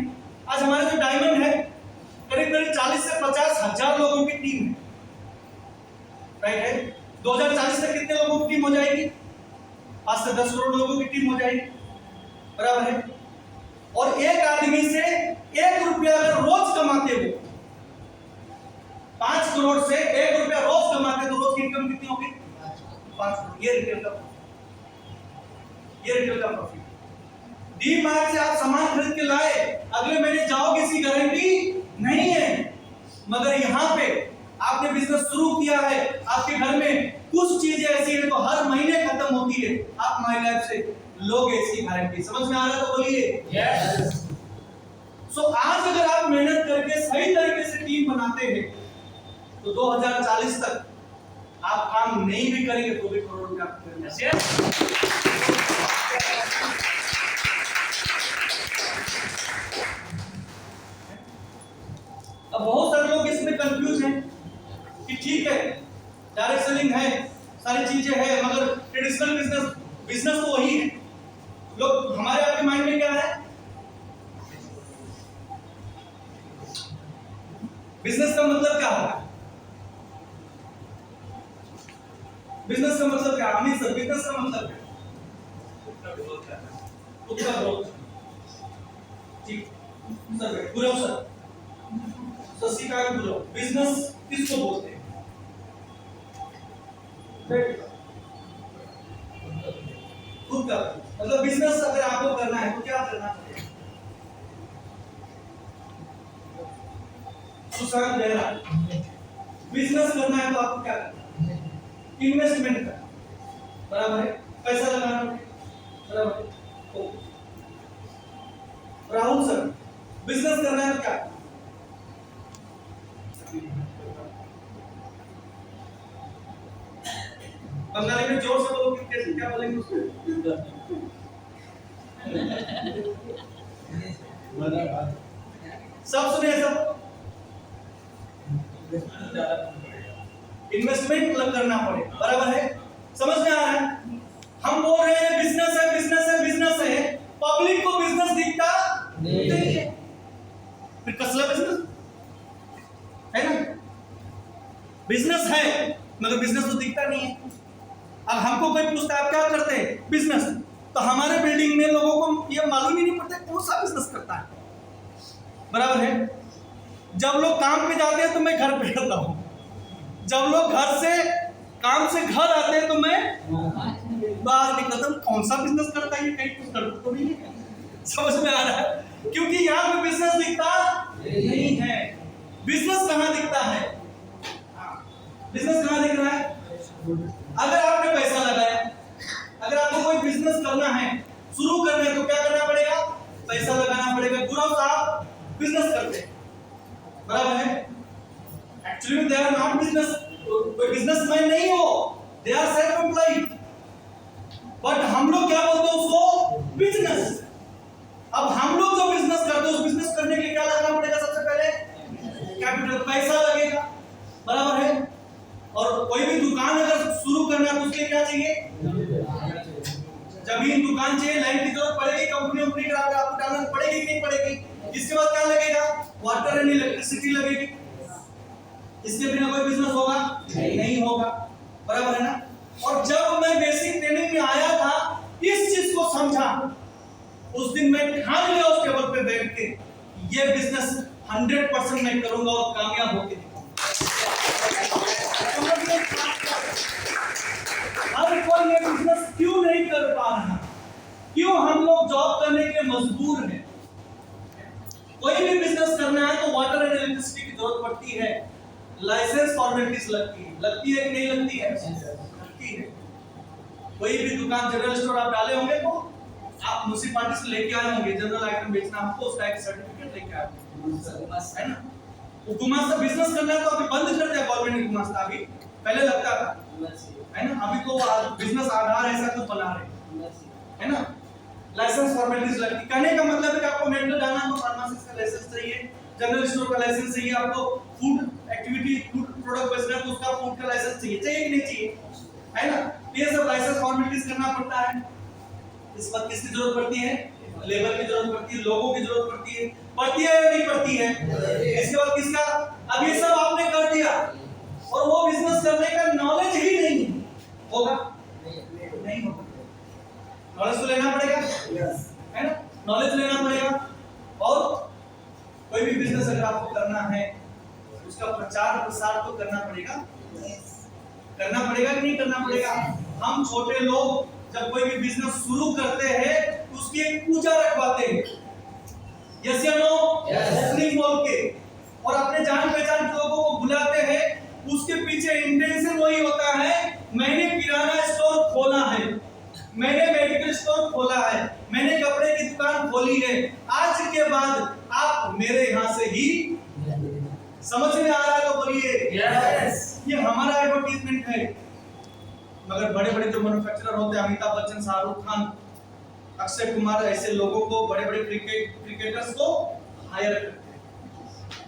Speaker 1: आज हमारे जो डायमंड है करीब करीब 40 से 50 हजार लोगों की टीम है, राइट है? 2040 तक कितने लोगों की टीम हो जाएगी? 5 से 10 करोड़ लोगों की टीम हो जाएगी, बराबर है? और एक आदमी से 1 रुपया अगर रोज कमाते हो, 5 करोड़ से 1 रुपया रोज कमाते तो रोज की इनकम कितनी होगी? 5 करोड़। ये रिटेल का प्रॉफिट। डी मार्ट से आप सामान खरीद के लाए, अगले महीने जाओगे इसकी गारंटी नहीं है। मगर यहाँ पे आपने बिजनेस शुरू किया है, आपके घर में कुछ चीजें ऐसी हैं तो हर महीने खत्म होती है, आप माय लाइफ से लोगे इसकी गारंटी। समझ में आ रहा है तो बोलिए यस। सो आज अगर आप मेहनत करके सही तरीके से टीम बनाते हैं तो 2040 तक आप काम नहीं भी करेंगे तो भी करोड़ रुपया अब बहुत सारे लोग इसमें कंफ्यूज हैं कि ठीक है डायरेक्ट सेलिंग है, सारी चीजें हैं, मगर ट्रेडिशनल बिजनेस तो वही है। लोग हमारे आपके माइंड में क्या है? बिजनेस का मतलब क्या होगा? बिजनेस का मतलब क्या? अमित सर, बिजनेस का मतलब क्या? उसका ग्रोथ। ठीक सर, गुरु सर, सस्तिका गुरु। बिजनेस किसको बोलते हैं? खुद का मतलब बिजनेस अगर आपको करना है तो क्या करना चाहिए? सुशांत गहरा, बिजनेस करना है तो आपको क्या करना है? इन्वेस्टमेंट करना, बराबर है? पैसा लगाना, बराबर है? राहुल सर, बिजनेस करना है तो क्या? बंगाली में जोर से बोलो, कैसे क्या बोलेंगे उसको? सब सुने सब? इन्वेस्टमेंट करना पड़ेगा, बराबर है? समझ में आ रहा है? हम बोल रहे हैं बिजनेस है, बिजनेस है, बिजनेस है, पब्लिक को बिजनेस दिखता नहीं है, फिर कसला बिजनेस है ना? बिजनेस है मगर बिजनेस तो दिखता नहीं है। अब हमको कोई पूछता है आप क्या करते हैं? बिजनेस, तो हमारे बिल्डिंग में लोगों को ये मालूम ही नहीं पड़ता कौन सा बिजनेस करता है, बराबर है? जब लोग काम पे जाते हैं तो मैं घर पे रहता हूँ, जब लोग घर से काम से घर आते हैं तो मैं बाहर निकलता हूँ, कौन सा बिजनेस करता है ये, कहीं कुछ गड़बड़ तो नहीं है? समझ में आ रहा है? क्योंकि यहाँ पे बिजनेस दिखता नहीं है। बिजनेस कहाँ दिखता है? बिजनेस कहाँ दिख रहा है? अगर आपने पैसा लगाया, अगर आपको कोई बिजनेस करना है, शुरू करना है, तो क्या करना पड़ेगा? पैसा लगाना पड़ेगा। गुरु साहब बिजनेस करते हैं, बराबर है? Actually they are not business, कोई बिजनेसमैन नहीं हो, they are self employed, but हम लोग क्या बोलते हैं उसको? बिजनेस। अब हम लोग जो बिजनेस करते हैं, उस बिजनेस करने के लिए क्या लगाना पड़ेगा? सबसे पहले कैपिटल, पैसा लगेगा, बराबर है? और कोई भी दुकान अगर शुरू करना है तो उसके लिए क्या चाहिए? जमीन, दुकान चाहिए, लैंड की जरूरत पड़ेगी, कंपनी आपको डालना पड़ेगी कि नहीं पड़ेगी? इसके बाद क्या लगेगा? वाटर एंड इलेक्ट्रिसिटी लगेगी। इसके बिना कोई बिजनेस होगा नहीं होगा, बराबर है ना? और जब मैं बेसिक ट्रेनिंग में आया था, इस चीज को समझा, उस दिन मैं ठान लिया उस टेबल पे बैठ के, ये बिजनेस 100% मैं करूंगा और कामयाब होके दिखाऊंगा। हर कोई ये बिजनेस क्यों नहीं कर पा रहा? क्यों हम लोग जॉब करने के लिए मजबूर हैं? कोई भी बिजनेस करना है तो वाटर एंड इलेक्ट्रिसिटी की जरूरत पड़ती है, लाइसेंस फॉर्मेलिटीज लगती है कि नहीं लगती है? लगती है। कोई भी दुकान, जनरल स्टोर आप डाले होंगे तो आप म्युनिसिपैलिटी से लेके आए होंगे, जनरल आइटम बेचना आपको, उसका एक सर्टिफिकेट लेके आए होंगे, है ना? वो गुमास्ता बिजनेस करना है तो अभी बंद कर दिया गवर्नमेंट ने गुमास्ता, अभी पहले लगता था, है ना? अभी तो बिजनेस आधार ऐसा कुछ बना रहे, है ना? लाइसेंस फॉर्मेलिटीज लगती। कहने का मतलब है कि आपको मेडिकल जाना है तो फार्मासिस्ट का लाइसेंस चाहिए, जनरल स्टोर का लाइसेंस चाहिए, आपको फूड एक्टिविटी, फूड प्रोडक्ट बेचना है तो उसका फूड का लाइसेंस चाहिए कि नहीं चाहिए, है ना? ये सब लाइसेंस फॉर्मेलिटीज करना पड़ता है। इस वक्त किसकी जरूरत पड़ती है? लेबर की जरूरत पड़ती है, लोगों की जरूरत पड़ती है या नहीं पड़ती है? इसके बाद किसका? अब ये सब आपने कर दिया और वो बिजनेस करने का नॉलेज ही नहीं होगा, नहीं होगा। नॉलेज तो लेना पड़ेगा, है ना? नॉलेज लेना पड़ेगा। और कोई भी बिजनेस अगर आपको करना है, उसका प्रचार प्रसार तो करना पड़ेगा, करना पड़ेगा कि नहीं करना पड़ेगा? हम छोटे लोग जब कोई भी बिजनेस शुरू करते हैं उसकी एक पूजा रखवाते हैं, यस या नो? ओपनिंग बोल के, और अपने जान पहचान के लोगों को बुलाते हैं। उसके पीछे इंटेंशन वही होता है, मैंने किराना स्टोर खोला है, मैंने मेडिकल स्टोर खोला है, मैंने कपड़े की दुकान खोली है, आज के बाद आप मेरे यहाँ से ही। समझ में आ रहा है तो बोलिए यस। ये हमारा एडवर्टाइजमेंट है। मगर बड़े बड़े जो मैन्युफैक्चरर होते हैं, अमिताभ बच्चन, शाहरुख खान, अक्षय कुमार, ऐसे लोगों को, बड़े बड़े क्रिकेटर्स को हायर करते हैं,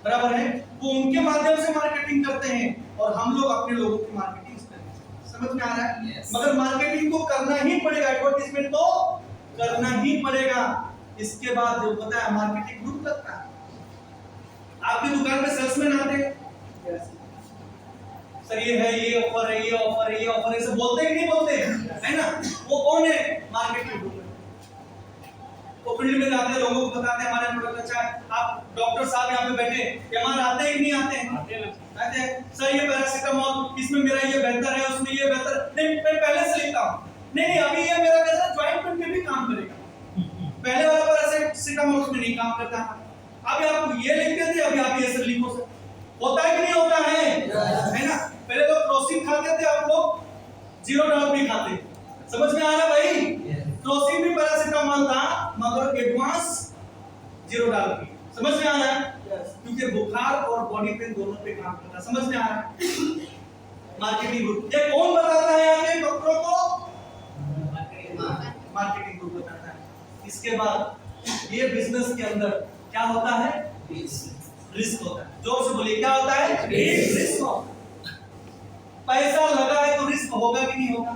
Speaker 1: बराबर है? वो उनके माध्यम से मार्केटिंग करते हैं और हम लोग अपने लोगों की मार्केटिंग करते हैं। समझ में आ रहा है? मगर मार्केटिंग को करना ही पड़ेगा, एडवर्टाइजमेंट तो करना ही पड़ेगा। इसके बाद जो पता है मार्केटिंग ग्रुप लगता है। आपकी दुकान पे सेल्समैन आते हैं, सर ये है, ये ऑफर है, ये ऑफर है, ये ऑफर है, सब बोलते हैं कि नहीं बोलते, है ना? वो कौन है? Marketing group. वो फील्ड में जाते हैं, लोगों को बताते हैं हमारा प्रोडक्ट अच्छा है। आप डॉक्टर साहब यहाँ पे बैठे, एमआर आते हैं कि नहीं आते हैं? आते हैं। सर ये पैरासिटामॉल, इसमें मेरा ये बेहतर है, उसमें ये बेहतर नहीं, मैं पहले से लिखता हूँ, नहीं अभी ये मेरा कैसा ज्वाइंट पेन पे भी काम करेगा, पहले वाला पैरासिटामॉल उसमें नहीं काम करता। अभी आप ये लिखते थे, अभी आप ये सब लिखो। सर होता है कि नहीं होता है ना? पहले तो क्रोसिन खाते थे आप लोग, $0 भी खाते। समझ में आ रहा भाई? क्रोसिन भी पैरासिटामॉल था मगर एडवांस $0 भी। समझ में आ रहा है? क्योंकि बुखार और बॉडी पेन दोनों पे काम करता है। समझ में आ रहा है? Marketing group. ये कौन बताता है आगे डॉक्टरों को? मार्केटिंग ग्रुप बताता है। इसके बाद ये बिजनेस के अंदर क्या होता है? रिस्क होता है। जोर से बोलिए, क्या होता है? रिस्क होता है। पैसा लगा है तो रिस्क होगा कि नहीं होगा?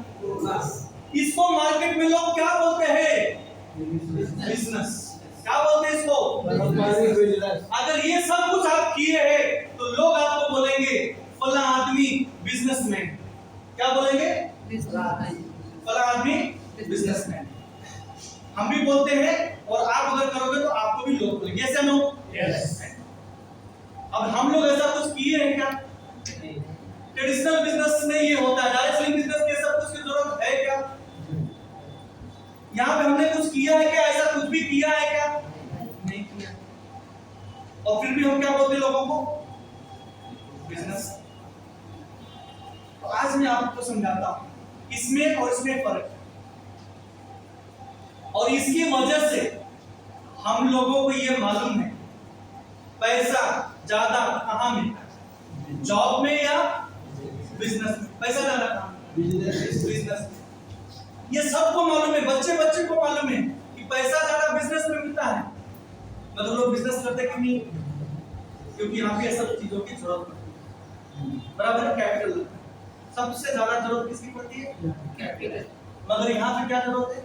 Speaker 1: इसको मार्केट में लोग क्या बोलते हैं? बिजनेस। क्या बोलते हैं इसको? अगर ये सब कुछ आप किए हैं तो लोग आपको बोलेंगे फला आदमी बिजनेसमैन। क्या बोलेंगे? फला आदमी बिजनेसमैन। हम भी बोलते हैं और आप अगर करोगे तो आपको भी लोग बोलेंगे। यस या नो? यस। अब हम लोग ऐसा कुछ किए हैं क्या? ट्रेडिशनल बिजनेस में ये होता है, डायरेक्ट सेलिंग बिजनेस में सब कुछ की जरूरत है क्या? यहाँ पे हमने कुछ किया है क्या? ऐसा कुछ भी किया है क्या? नहीं किया। और फिर भी हम क्या बोलते हैं लोगों को? बिजनेस। तो आज मैं आपको समझाता हूं इसमें और इसमें फर्क है, और इसकी वजह से हम लोगों को ये मालूम है पैसा ज्यादा कहां मिलता है, जॉब में या बिजनेस में? पैसा ज्यादा कहां? बिजनेस में। ये सबको मालूम है, बच्चे बच्चे को मालूम है कि पैसा ज्यादा बिजनेस में मिलता है। मतलब लोग बिजनेस करते क्यों नहीं? क्योंकि यहाँ पे सब चीजों की जरूरत पड़ती है, बराबर है? कैपिटल सबसे ज्यादा जरूरत किसकी पड़ती है? कैपिटल। मगर यहाँ पे क्या जरूरत है?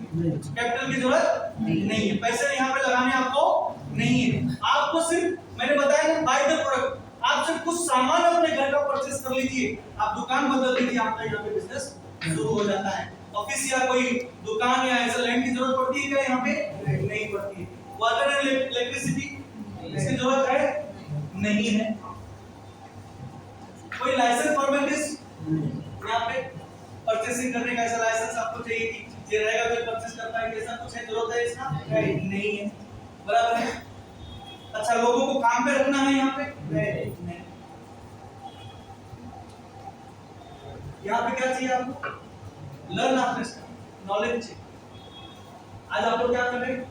Speaker 1: कैपिटल की जरूरत नहीं है। पैसे यहाँ पे लगाने आपको नहीं है। आपको सिर्फ मैंने बताया ना, बाय द प्रोडक्ट। आप सिर्फ कुछ सामान अपने घर का परचेस कर लीजिए, आप दुकान बदल लीजिए, आपका यहाँ पे बिजनेस शुरू हो जाता है। ऑफिस या कोई दुकान या ऐसा लैंड की जरूरत पड़ती है क्या यहाँ पे? नहीं पड़ती है। वाटर एंड इलेक्ट्रिसिटी इसकी जरूरत है? नहीं है। कोई लाइसेंस फॉर्मेलिटीज यहाँ पे परचेसिंग करने का ऐसा लाइसेंस आपको चाहिए कि ये रहेगा कोई परचेस करता है, ऐसा कुछ है जरूरत है इसका? नहीं है, बराबर है? अच्छा, लोगों को काम पे रखना है यहाँ पे? नहीं। यहाँ पे क्या चाहिए आपको? लर्न आफ्टर नॉलेज चाहिए। आज आप लोग क्या कर रहे हैं?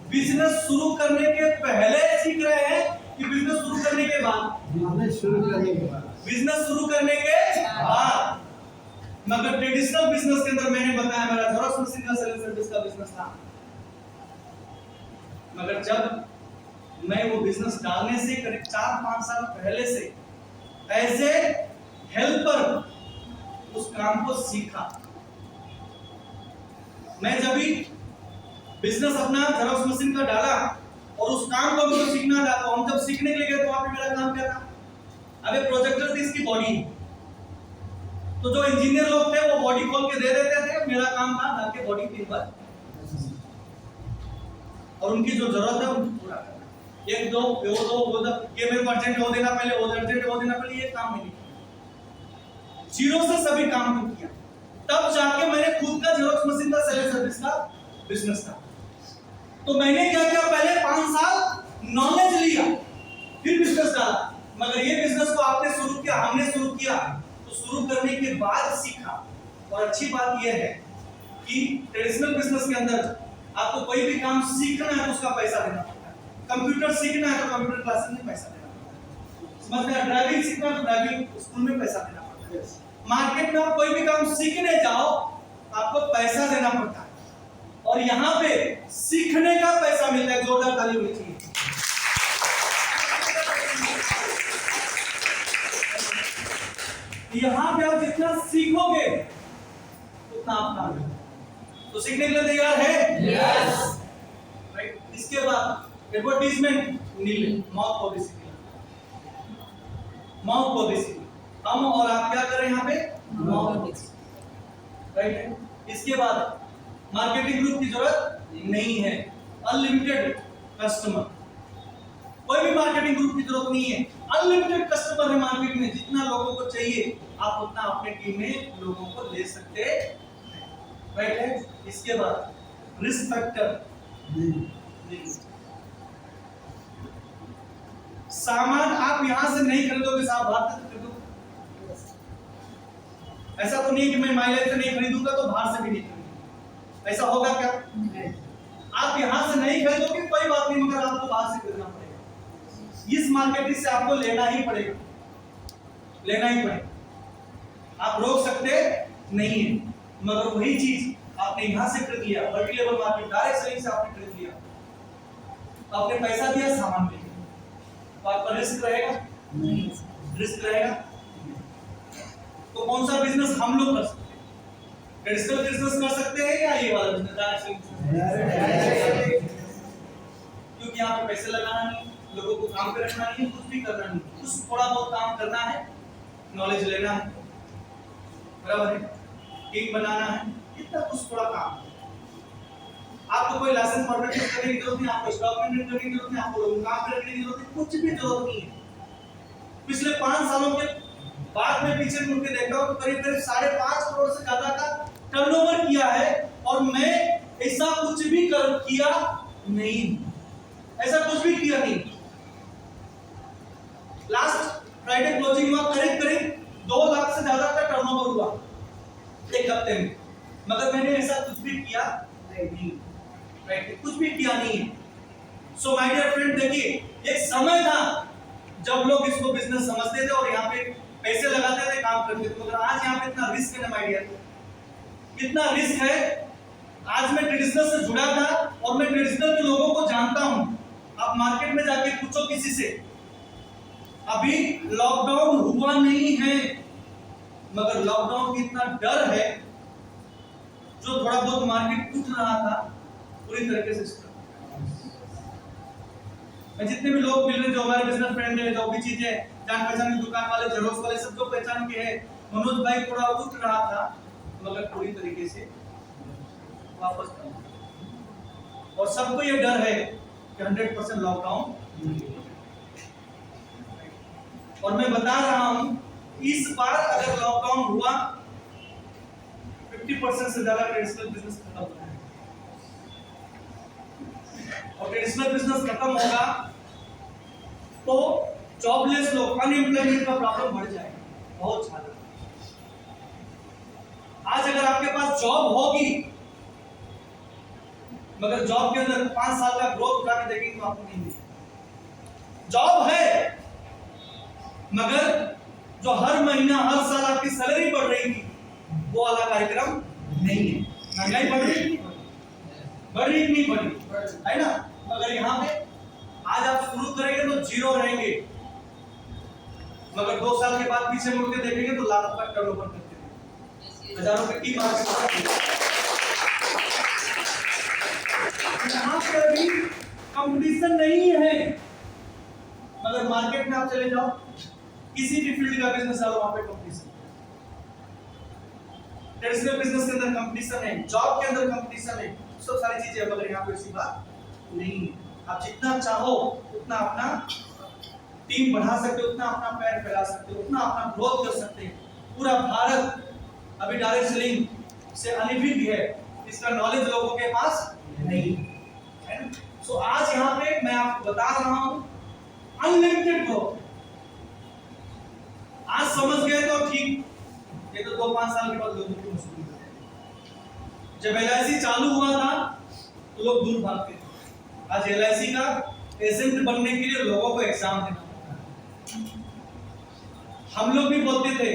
Speaker 1: बिजनेस शुरू करने के पहले सीख रहे हैं कि बिजनेस शुरू करने के बाद? बिजनेस शुरू करने के बाद। बिजनेस शुरू करने के बाद। मगर ट्रेडिशनल बिजनेस के अंदर मैंने बताया मेरा जेरॉक्स मशीन का सेलिंग सर्विस का बिजनेस था, मगर जब मैं वो बिजनेस डालने से करीब 4-5 साल पहले से एज ए हेल्पर उस काम को सीखा। मैं जब भी बिजनेस अपना जेरॉक्स मशीन का डाला और उस काम को मुझे सीखना था, तो हम जब सीखने के लिए गए तो वहां पे मेरा काम क्या था? अब एक प्रोजेक्टर थी, इसकी बॉडी, तो जो इंजीनियर लोग थे वो बॉडी खोल के दे देते थे, मेरा काम था ताकि बॉडी पिन पर और उनकी जो जरूरत है उनको पूरा करना। एक दो वो ये मेरे को अर्जेंट हो देना पहले, वो अर्जेंट हो देना पहले, ये काम नहीं किया। जीरो से सभी काम को किया, तब जाके मैंने खुद का जेरॉक्स मशीन का सेलिंग सर्विस का बिजनेस था। तो मैंने क्या किया? पहले 5 साल नॉलेज लिया, फिर बिजनेस डाला। मगर ये बिजनेस को आपने शुरू किया, हमने शुरू किया, तो शुरू करने के बाद सीखा। और अच्छी बात यह है कि ट्रेडिशनल बिजनेस के अंदर आपको कोई भी काम सीखना है तो उसका पैसा देना पड़ता है। कंप्यूटर सीखना है तो कंप्यूटर क्लासेस में पैसा देना पड़ता है। समझ में? ड्राइविंग सीखना है तो ड्राइविंग स्कूल में पैसा देना पड़ता है। मार्केट में आप कोई भी काम सीखने जाओ आपको पैसा देना पड़ता है, और यहाँ पे सीखने का पैसा मिलता है। जोरदार ताली होनी चाहिए। यहाँ पे आप जितना सीखोगे उतना आप काम। तो सीखने के लिए तैयार है? यस। राइट। इसके बाद एडवर्टाइजमेंट नीले माउथ पब्लिसिटी, माउथ पब्लिसिटी हम और आप क्या कर रहे हैं यहाँ पे? Mouth publicity. राइट। इसके बाद मार्केटिंग ग्रुप की जरूरत नहीं है, अनलिमिटेड कस्टमर, कोई भी मार्केटिंग ग्रुप की जरूरत नहीं है, अनलिमिटेड कस्टमर है मार्केट में, जितना लोगों को चाहिए आप उतना अपने टीम में लोगों को ले सकते हैं। राइट है। इसके बाद रिस्क फैक्टर, सामान आप यहां से नहीं खरीदोगे, साहब बाहर से खरीदोगे। ऐसा तो नहीं कि मैं माइलेज से नहीं खरीदूंगा तो बाहर से भी नहीं खरीदूंगा, ऐसा होगा क्या? आप यहां से नहीं खरीदोगे कोई बात नहीं, मगर आपको बाहर से खरीदना पड़ेगा। इस मार्केटिंग से आपको लेना ही पड़ेगा, लेना ही पड़ेगा। आप रोक सकते नहीं है, मगर वही चीज आपने यहां से खरीद लिया, multi level market direct selling से आपने खरीद लिया, तो आपने पैसा दिया, सामान ले लिया, तो आपका रिस्क रहेगा? नहीं, रिस्क रहेगा। तो कौन सा बिजनेस हम लोग कर सकते हैं? ट्रेडिशनल बिजनेस कर सकते हैं या ये वाला बिजनेस डायरेक्ट सेलिंग? क्योंकि यहाँ पे पैसे लगाना नहीं, लोगों को काम पे रखना नहीं, कुछ भी करना नहीं, कुछ थोड़ा बहुत काम करना है, नॉलेज लेना है, बराबर है, टीम बनाना है, इतना कुछ थोड़ा काम। आपको कोई लाइसेंस फॉर्मेलिटी करने की जरूरत नहीं, आपको स्टॉक मेंटेन करने की जरूरत नहीं, आपको लोगों काम पे रखने की जरूरत नहीं, कुछ भी जरूरत नहीं है। पिछले 5 सालों के बाद में पीछे मुड़ के देखता हूँ तो करीब 5.5 करोड़ से ज्यादा का टर्नओवर किया है, और मैं किया नहीं, ऐसा कुछ भी किया नहीं। लास्ट फ्राइडे क्लोजिंग हुआ, करीब करीब 2 लाख से ज्यादा का टर्नओवर हुआ एक हफ्ते में, मगर मैंने ऐसा कुछ भी किया नहीं, राइट, कुछ भी किया नहीं है। सो माय डियर फ्रेंड, देखिए एक समय था जब लोग इसको बिजनेस समझते थे और यहाँ पे पैसे लगाते थे, काम करते थे, मगर आज यहाँ पे इतना रिस्क है ना माय डियर, कितना रिस्क है। आज मैं ट्रेडिशनल से जुड़ा था और मैं ट्रेडिशनल के लोगों को जानता हूं। आप मार्केट में जाके पूछो किसी से, अभी लॉकडाउन हुआ नहीं है, मगर लॉकडाउन की इतना डर है, जो थोड़ा बहुत मार्केट उठ रहा था पूरी तरीके से। मैं जितने भी लोग मिल रहे, जो हमारे बिजनेस फ्रेंड है, जो भी चीजें जान पहचान की दुकान वाले, जेरोक्स वाले, सबको पहचान के है, मनोज भाई थोड़ा उठ रहा था, मगर पूरी तरीके से वापस नहीं। और सबको ये डर है कि 100% लॉकडाउन, और मैं बता रहा हूं इस बार अगर लॉकडाउन हुआ 50% से ज्यादा ट्रेडिशनल बिजनेस खत्म हो जाएगा, और ट्रेडिशनल बिजनेस खत्म होगा तो जॉबलेस लोग, अनएम्प्लॉयमेंट का प्रॉब्लम बढ़ जाएगा बहुत ज्यादा। आज अगर आपके पास जॉब होगी, मगर जॉब के अंदर 5 साल का ग्रोथ उठा के देखेंगे तो आपको नहीं मिलेगा। जॉब है, मगर जो हर महीना हर साल आपकी सैलरी बढ़ रही थी, वो वाला कार्यक्रम नहीं है। महंगाई बढ़ रही कि नहीं बढ़ी, है ना? मगर यहाँ पे आज आप शुरू करेंगे तो जीरो रहेंगे, मगर 2 साल के बाद पीछे मुड़ के देखेंगे तो लाखों का टर्नओवर करते हैं, हजारों की टीम यहाँ पे अभी कंपटीशन नहीं है, मगर मार्केट में आप चले जाओ, किसी भी फील्ड का बिजनेस डालो, वहां पे कंपटीशन। ट्रेडिशनल बिजनेस के अंदर कंपटीशन है, जॉब के अंदर कंपटीशन है, सब सारी चीजें, मगर यहाँ पे ऐसी बात नहीं है। आप जितना चाहो उतना अपना टीम बढ़ा सकते हो, उतना अपना पैर फैला सकते हो, उतना अपना ग्रोथ कर सकते हैं। पूरा भारत अभी डायरेक्ट सेलिंग से अनभिज्ञ है, इसका नॉलेज लोगों के पास नहीं है। सो आज यहाँ पे मैं आपको बता रहा हूं अनलिमिटेड ग्रोथ। आज समझ गए तो ठीक, ये तो 2-5 साल के बाद लोगों को मुश्किल हो जाएगा। जब LIC चालू हुआ था तो लोग दूर भागते थे, आज LIC का एजेंट बनने के लिए लोगों को एग्जाम देना पड़ता है। हम लोग भी बोलते थे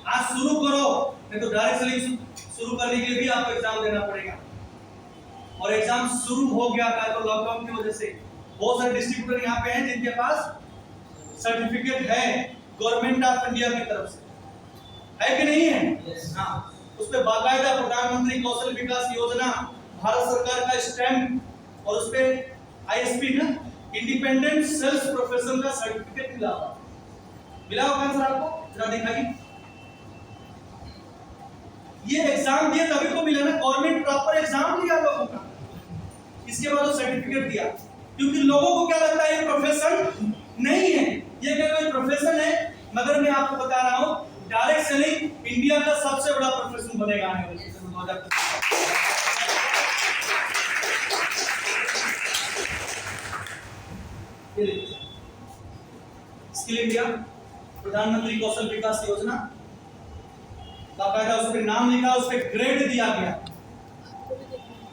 Speaker 1: आज शुरू करो, नहीं तो डायरेक्ट सेलिंग शुरू करने के लिए भी आपको एग्जाम देना पड़ेगा, और एग्जाम शुरू हो गया था। तो लॉकडाउन की वजह से बहुत सारे डिस्ट्रीब्यूटर यहाँ पे हैं जिनके पास सर्टिफिकेट है गवर्नमेंट ऑफ इंडिया की तरफ से, है कि नहीं है? हाँ, उस पे बाकायदा प्रधानमंत्री कौशल विकास योजना, भारत सरकार का स्टैम्प, और उस पे ISP ना, इंडिपेंडेंट सेल्स प्रोफेशनल का सर्टिफिकेट मिला होगा सर आपको, जरा दिखाइए। ये एग्जाम दिया तभी तो मिला ना, गवर्नमेंट प्रॉपर एग्जाम लिया लोगों का, इसके बाद वो सर्टिफिकेट दिया। क्योंकि लोगों को क्या लगता है ये प्रोफेशन नहीं है, ये क्या कोई प्रोफेशन है, मगर मैं आपको बता रहा हूं डायरेक्ट सेलिंग इंडिया का सबसे बड़ा प्रोफेशन बनेगा आने वाले 2025। स्किल इंडिया, प्रधानमंत्री कौशल विकास योजना, बाकायदा उस पर नाम लिखा, उस पर ग्रेड दिया गया,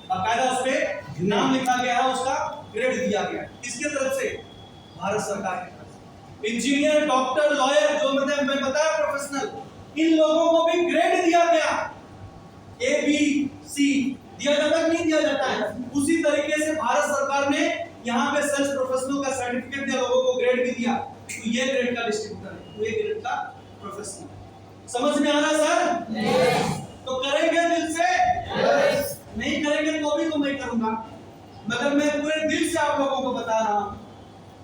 Speaker 1: बाकायदा उस पर नाम लिखा गया है, उसका ग्रेड दिया गया। किसकी तरफ से? भारत सरकार की तरफ से। इंजीनियर, डॉक्टर, लॉयर, जो मतलब मैं बताया प्रोफेशनल, इन लोगों को भी ग्रेड दिया गया। ABC दिया जाता है, नहीं दिया जाता है? उसी तरीके से भारत सरकार ने यहाँ पे सेल्स प्रोफेशनल का सर्टिफिकेट दिया, लोगों को ग्रेड भी दिया। तो ये ग्रेड का डिस्ट्रीब्यूटर है, ये ग्रेड का प्रोफेशनल। समझ में आ रहा सर? yes. तो करेंगे दिल से? yes. नहीं करेंगे तो भी तो मैं करूंगा, मगर मैं पूरे दिल से आप लोगों को बता रहा हूं,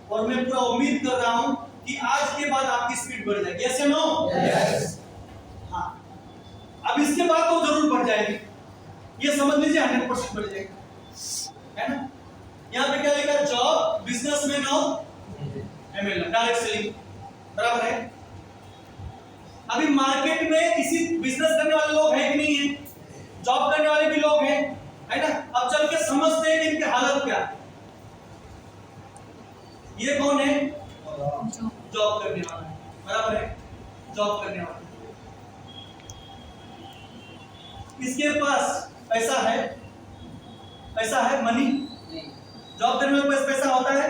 Speaker 1: और मैं पूरा उम्मीद कर रहा हूं कि आज के बाद आपकी स्पीड बढ़ जाएगी। यस या नो? यस। हाँ, अब इसके बाद तो जरूर बढ़ जाएगी, ये समझ लीजिए 100% बढ़ जाएगा, है ना? यहाँ पे क्या लिखा? जॉब, बिजनेसमैन और MLM, डायरेक्ट सेलिंग, बराबर है। अभी मार्केट में इसी बिजनेस करने वाले लोग हैं कि नहीं है? जॉब करने वाले भी लोग हैं, है ना। अब चल के समझते हैं कि इनकी हालत क्या है। ये कौन है? जॉब करने वाला है, बराबर है, जॉब करने वाला। इसके पास पैसा है, पैसा है, मनी। जॉब करने वाले पास पैसा होता है,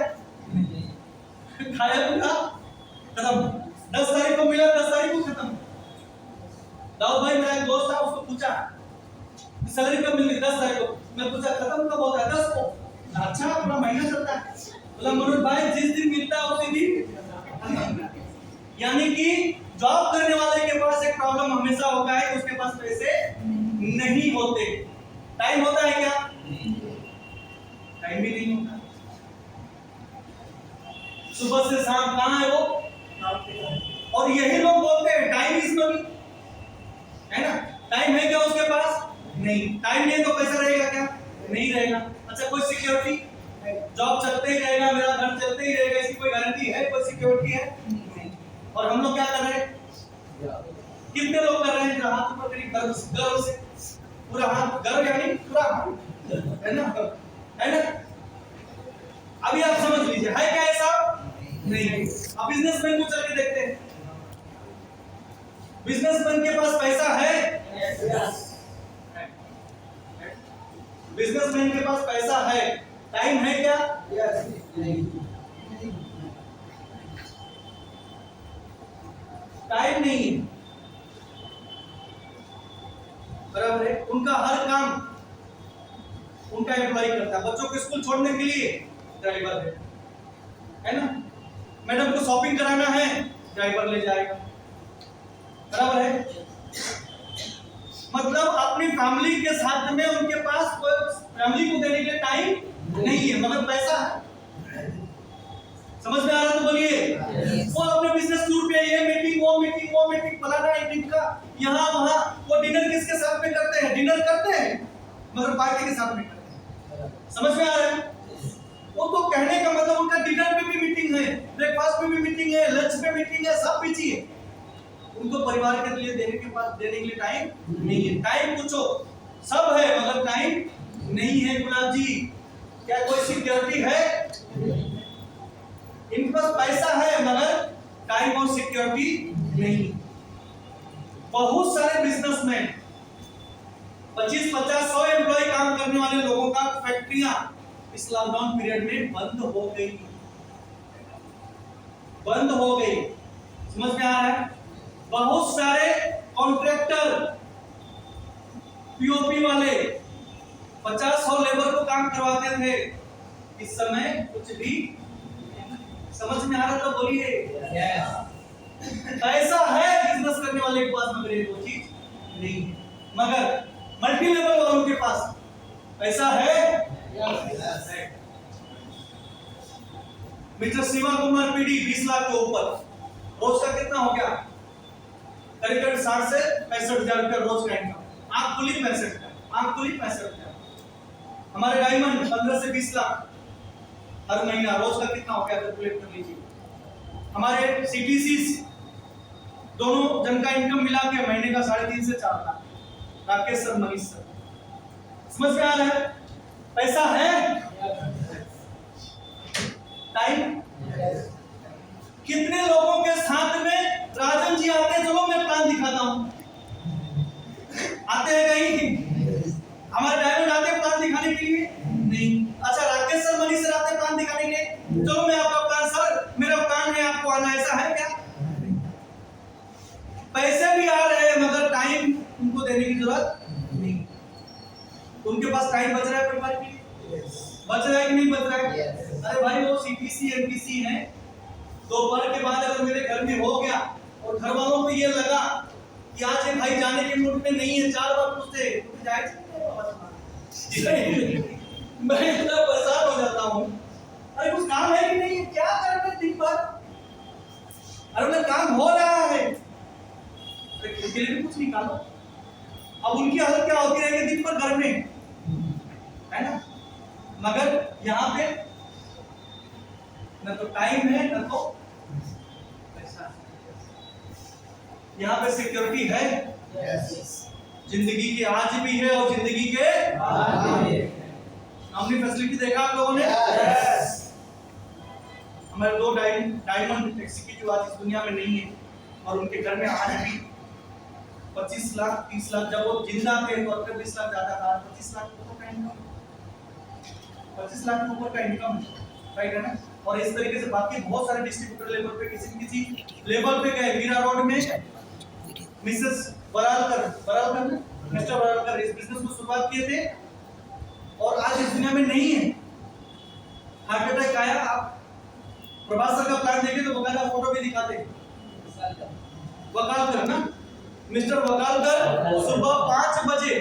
Speaker 1: खाया पीना खत्म। 10 तारीख को मिला, 10 तारीख को खत्म। दाऊद भाई मेरा एक दोस्त था, उसको पूछा सैलरी कब मिलती? 10 तारीख को। मैं पूछा खत्म कब होता है? 10 को। अच्छा, पूरा महीना चलता है। बोला मनोज भाई जिस दिन मिलता है उसी दिन। यानी कि जॉब करने वाले के पास एक प्रॉब्लम हमेशा होता है कि उसके पास पैसे नहीं होते। टाइम होता है क्या? टाइम भी नहीं होता। सुबह से शाम कहाँ है वो? और यही लोग बोलते हैं टाइम इज मनी, है ना। टाइम है क्या उसके पास? नहीं। टाइम नहीं तो पैसा रहेगा क्या? नहीं रहेगा। अच्छा, कोई सिक्योरिटी? जॉब चलते ही रहेगा, मेरा घर चलते ही रहेगा, इसकी कोई गारंटी है? कोई सिक्योरिटी है? नहीं। और हम लोग क्या कर रहे हैं? कितने लोग कर रहे हैं? हाथ ऊपर करी, गर्व से पूरा हाथ, गर्व यानी पूरा हाथ, है ना, है ना। अभी आप समझ लीजिए, है क्या ऐसा? नहीं। अब बिजनेसमैन को चल के देखते हैं। बिजनेसमैन के पास पैसा है? बिजनेसमैन के पास पैसा है, टाइम है क्या? टाइम नहीं है, बराबर है। उनका हर काम उनका एम्प्लॉय करता है। बच्चों को स्कूल छोड़ने के लिए ड्राइवर है ना। मैडम को शॉपिंग कराना है, ड्राइवर ले जाएगा, बराबर है। मतलब अपनी फैमिली के साथ में उनके पास कोई फैमिली को देने के लिए टाइम नहीं है, मगर पैसा है। समझ में आ रहा तो बोलिए। वो अपने बिजनेस टूर पे, ये मीटिंग वो मीटिंग वो मीटिंग, फलाना मीटिंग का, यहाँ वहाँ। वो डिनर किसके साथ में करते हैं? डिनर करते हैं मगर पार्टी के साथ में करते हैं। समझ में आ रहा है? वो तो कहने का मतलब उनका डिनर पे भी मीटिंग है, ब्रेकफास्ट पे भी मीटिंग है, लंच पे मीटिंग है, सब बिजी है। उनको परिवार के लिए देने के लिए टाइम नहीं है। टाइम पूछो, सब है मगर टाइम नहीं है। गुलाब जी, क्या कोई सिक्योरिटी है? इनके पास पैसा है मगर टाइम और सिक्योरिटी नहीं। बहुत सारे बिजनेसमैन 25, 50, 100 एम्प्लॉय काम करने वाले लोगों का फैक्ट्रियां इस लॉकडाउन पीरियड में बंद हो गई, बंद हो गई। समझ में आ रहा है? बहुत सारे कॉन्ट्रैक्टर, पीओपी वाले 50-100 लेबर को काम करवाते थे, इस समय कुछ भी। समझ में आ रहा तो बोलिए। ऐसा है बिजनेस करने वाले के पास, मगर ये दो चीज नहीं है। मगर मल्टी लेवल वालों के पास पैसा है। मिस्टर शिवा कुमार पीडी 20 लाख के ऊपर, रोज का कितना हो गया? करीब 60 से 65,000 रुपया रोज का इनकम। आंख खुली 65,000। हमारे डायमंड 15 से 20 लाख हर महीना, रोज का कितना हो गया? कैलकुलेट कर लीजिए। हमारे सीटीसीज दोनों जन का इनकम मिला के महीने का 3.5 से 4 लाख। राकेश सर, मनीष सर, समझ में आ रहा है? पैसा है, टाइम। कितने लोगों के साथ में राजन जी आते हैं, चलो मैं प्लान दिखाता हूं, आते हैं कहीं? हमारे डायमंड आते हैं प्लान दिखाने के लिए? नहीं। अच्छा, राकेश सर, मनीष सर आते हैं प्लान दिखाने के लिए, चलो मैं आपका प्लान, सर मेरा प्लान है आपको आना, ऐसा है क्या? पैसे भी आ रहे हैं मगर टाइम उनको देने की जरूरत नहीं। उनके पास टाइम बच रहा है परिवार के लिए? बच रहा है कि नहीं बच रहा है? अरे भाई, वो सीटीसी एनपीसी है, दोपहर के बाद अगर मेरे घर में हो गया और घर वालों को ये लगा कि आज ये भाई जाने के मूड में नहीं है, 4 बार पूछते तो जाए मैं इतना परेशान हो जाता हूँ। अरे कुछ काम है कि नहीं है? क्या करना दिन भर? अरे उन्हें काम हो रहा है, अरे के लिए भी कुछ निकालो। अब उनकी हालत क्या होती रहेगी दिन भर घर में, है ना। मगर यहाँ पे न तो टाइम है न तो पैसा। यहाँ पे सिक्योरिटी है, जिंदगी के आज भी है और जिंदगी के अपनी फैसिलिटी देखा आप लोगों ने? हमारे 2 डायमंड एग्जीक्यूटिव आज इस दुनिया में नहीं है और उनके घर में आज भी 25 लाख 30 लाख, जब वो जिंदा थे तो 20 लाख ज्यादा था, 25 लाख के ऊपर का इनकम, 25 लाख के ऊपर का इनकम, राइट है ना? और इस तरीके से बाकी बहुत सारे डिस्ट्रीब्यूटर लेवल पे किसी लेवल पे गए। मीरा रोड में मिसेस बरालकर मिस्टर बरालकर इस बिजनेस को शुरुआत किए थे और आज इस दुनिया में नहीं है। हार्ट अटैक आया, आप प्रभास सर का प्लान देखे तो बकायदा फोटो भी दिखाते हैं। वकालकर ना, मिस्टर वकालकर सुबह 5 बजे